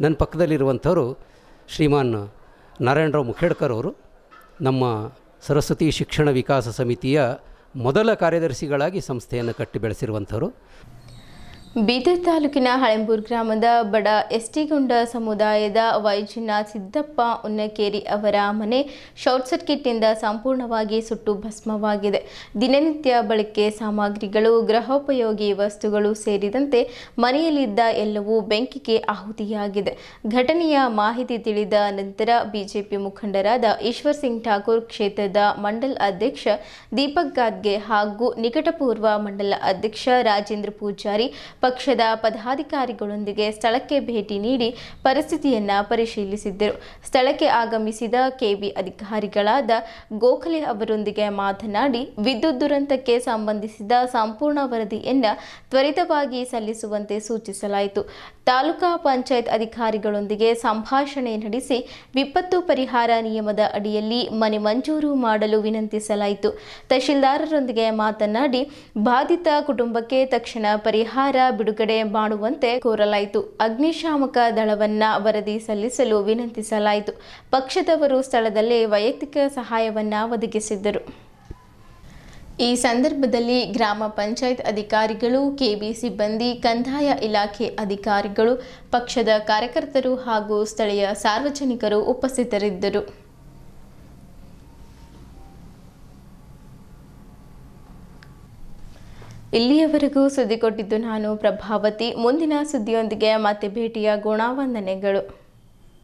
Speaker 14: ನನ್ನ ಪಕ್ಕದಲ್ಲಿರುವಂಥವರು ಶ್ರೀಮಾನ್ ನಾರಾಯಣರಾವ್ ಮುಖೇಡ್ಕರ್ ಅವರು, ನಮ್ಮ ಸರಸ್ವತಿ ಶಿಕ್ಷಣ ವಿಕಾಸ ಸಮಿತಿಯ ಮೊದಲ ಕಾರ್ಯದರ್ಶಿಗಳಾಗಿ ಸಂಸ್ಥೆಯನ್ನು ಕಟ್ಟಿ ಬೆಳೆಸಿರುವಂಥವರು.
Speaker 1: ಬೀದರ್ ತಾಲೂಕಿನ ಹಳೆಂಬೂರು ಗ್ರಾಮದ ಬಡ ಎಸ್ಟಿಗೊಂಡ ಸಮುದಾಯದ ವೈದ್ಯನಾಥ್ ಸಿದ್ದಪ್ಪ ಉನ್ನಕೇರಿ ಅವರ ಮನೆ ಶಾರ್ಟ್ ಸರ್ಕ್ಯೂಟ್ನಿಂದ ಸಂಪೂರ್ಣವಾಗಿ ಸುಟ್ಟು ಭಸ್ಮವಾಗಿದೆ. ದಿನನಿತ್ಯ ಬಳಕೆ ಸಾಮಗ್ರಿಗಳು, ಗೃಹೋಪಯೋಗಿ ವಸ್ತುಗಳು ಸೇರಿದಂತೆ ಮನೆಯಲ್ಲಿದ್ದ ಎಲ್ಲವೂ ಬೆಂಕಿಗೆ ಆಹುತಿಯಾಗಿದೆ. ಘಟನೆಯ ಮಾಹಿತಿ ತಿಳಿದ ನಂತರ ಬಿಜೆಪಿ ಮುಖಂಡರಾದ ಈಶ್ವರ್ ಸಿಂಗ್ ಠಾಕೂರ್, ಕ್ಷೇತ್ರದ ಮಂಡಲ ಅಧ್ಯಕ್ಷ ದೀಪಕ್ ಗಾದ್ಗೆ ಹಾಗೂ ನಿಕಟಪೂರ್ವ ಮಂಡಲ ಅಧ್ಯಕ್ಷ ರಾಜೇಂದ್ರ ಪೂಜಾರಿ ಪಕ್ಷದ ಪದಾಧಿಕಾರಿಗಳೊಂದಿಗೆ ಸ್ಥಳಕ್ಕೆ ಭೇಟಿ ನೀಡಿ ಪರಿಸ್ಥಿತಿಯನ್ನು ಪರಿಶೀಲಿಸಿದ್ದರು. ಸ್ಥಳಕ್ಕೆ ಆಗಮಿಸಿದ ಕೆಬಿ ಅಧಿಕಾರಿಗಳಾದ ಗೋಖಲೆ ಅವರೊಂದಿಗೆ ಮಾತನಾಡಿ ವಿದ್ಯುತ್ ದುರಂತಕ್ಕೆ ಸಂಬಂಧಿಸಿದ ಸಂಪೂರ್ಣ ವರದಿಯನ್ನು ತ್ವರಿತವಾಗಿ ಸಲ್ಲಿಸುವಂತೆ ಸೂಚಿಸಲಾಯಿತು. ತಾಲೂಕಾ ಪಂಚಾಯತ್ ಅಧಿಕಾರಿಗಳೊಂದಿಗೆ ಸಂಭಾಷಣೆ ನಡೆಸಿ ವಿಪತ್ತು ಪರಿಹಾರ ನಿಯಮದ ಅಡಿಯಲ್ಲಿ ಮನೆ ಮಂಜೂರು ಮಾಡಲು ವಿನಂತಿಸಲಾಯಿತು. ತಹಶೀಲ್ದಾರರೊಂದಿಗೆ ಮಾತನಾಡಿ ಬಾಧಿತ ಕುಟುಂಬಕ್ಕೆ ತಕ್ಷಣ ಪರಿಹಾರ ಬಿಡುಗಡೆ ಮಾಡುವಂತೆ ಕೋರಲಾಯಿತು. ಅಗ್ನಿಶಾಮಕ ದಳವನ್ನ ವರದಿ ಸಲ್ಲಿಸಲು ವಿನಂತಿಸಲಾಯಿತು. ಪಕ್ಷದವರು ಸ್ಥಳದಲ್ಲೇ ವೈಯಕ್ತಿಕ ಸಹಾಯವನ್ನ ಒದಗಿಸಿದ್ದರು. ಈ ಸಂದರ್ಭದಲ್ಲಿ ಗ್ರಾಮ ಪಂಚಾಯತ್ ಅಧಿಕಾರಿಗಳು, ಕೆಬಿ ಸಿಬ್ಬಂದಿ, ಕಂದಾಯ ಇಲಾಖೆ ಅಧಿಕಾರಿಗಳು, ಪಕ್ಷದ ಕಾರ್ಯಕರ್ತರು ಹಾಗೂ ಸ್ಥಳೀಯ ಸಾರ್ವಜನಿಕರು ಉಪಸ್ಥಿತರಿದ್ದರು. ಇಲ್ಲಿಯವರೆಗೂ ಸುದ್ದಿ ಕೊಟ್ಟಿದ್ದು ನಾನು ಪ್ರಭಾವತಿ. ಮುಂದಿನ ಸುದ್ದಿಯೊಂದಿಗೆ ಮತ್ತೆ ಭೇಟಿಯಾಗೋಣ. ವಂದನೆಗಳು.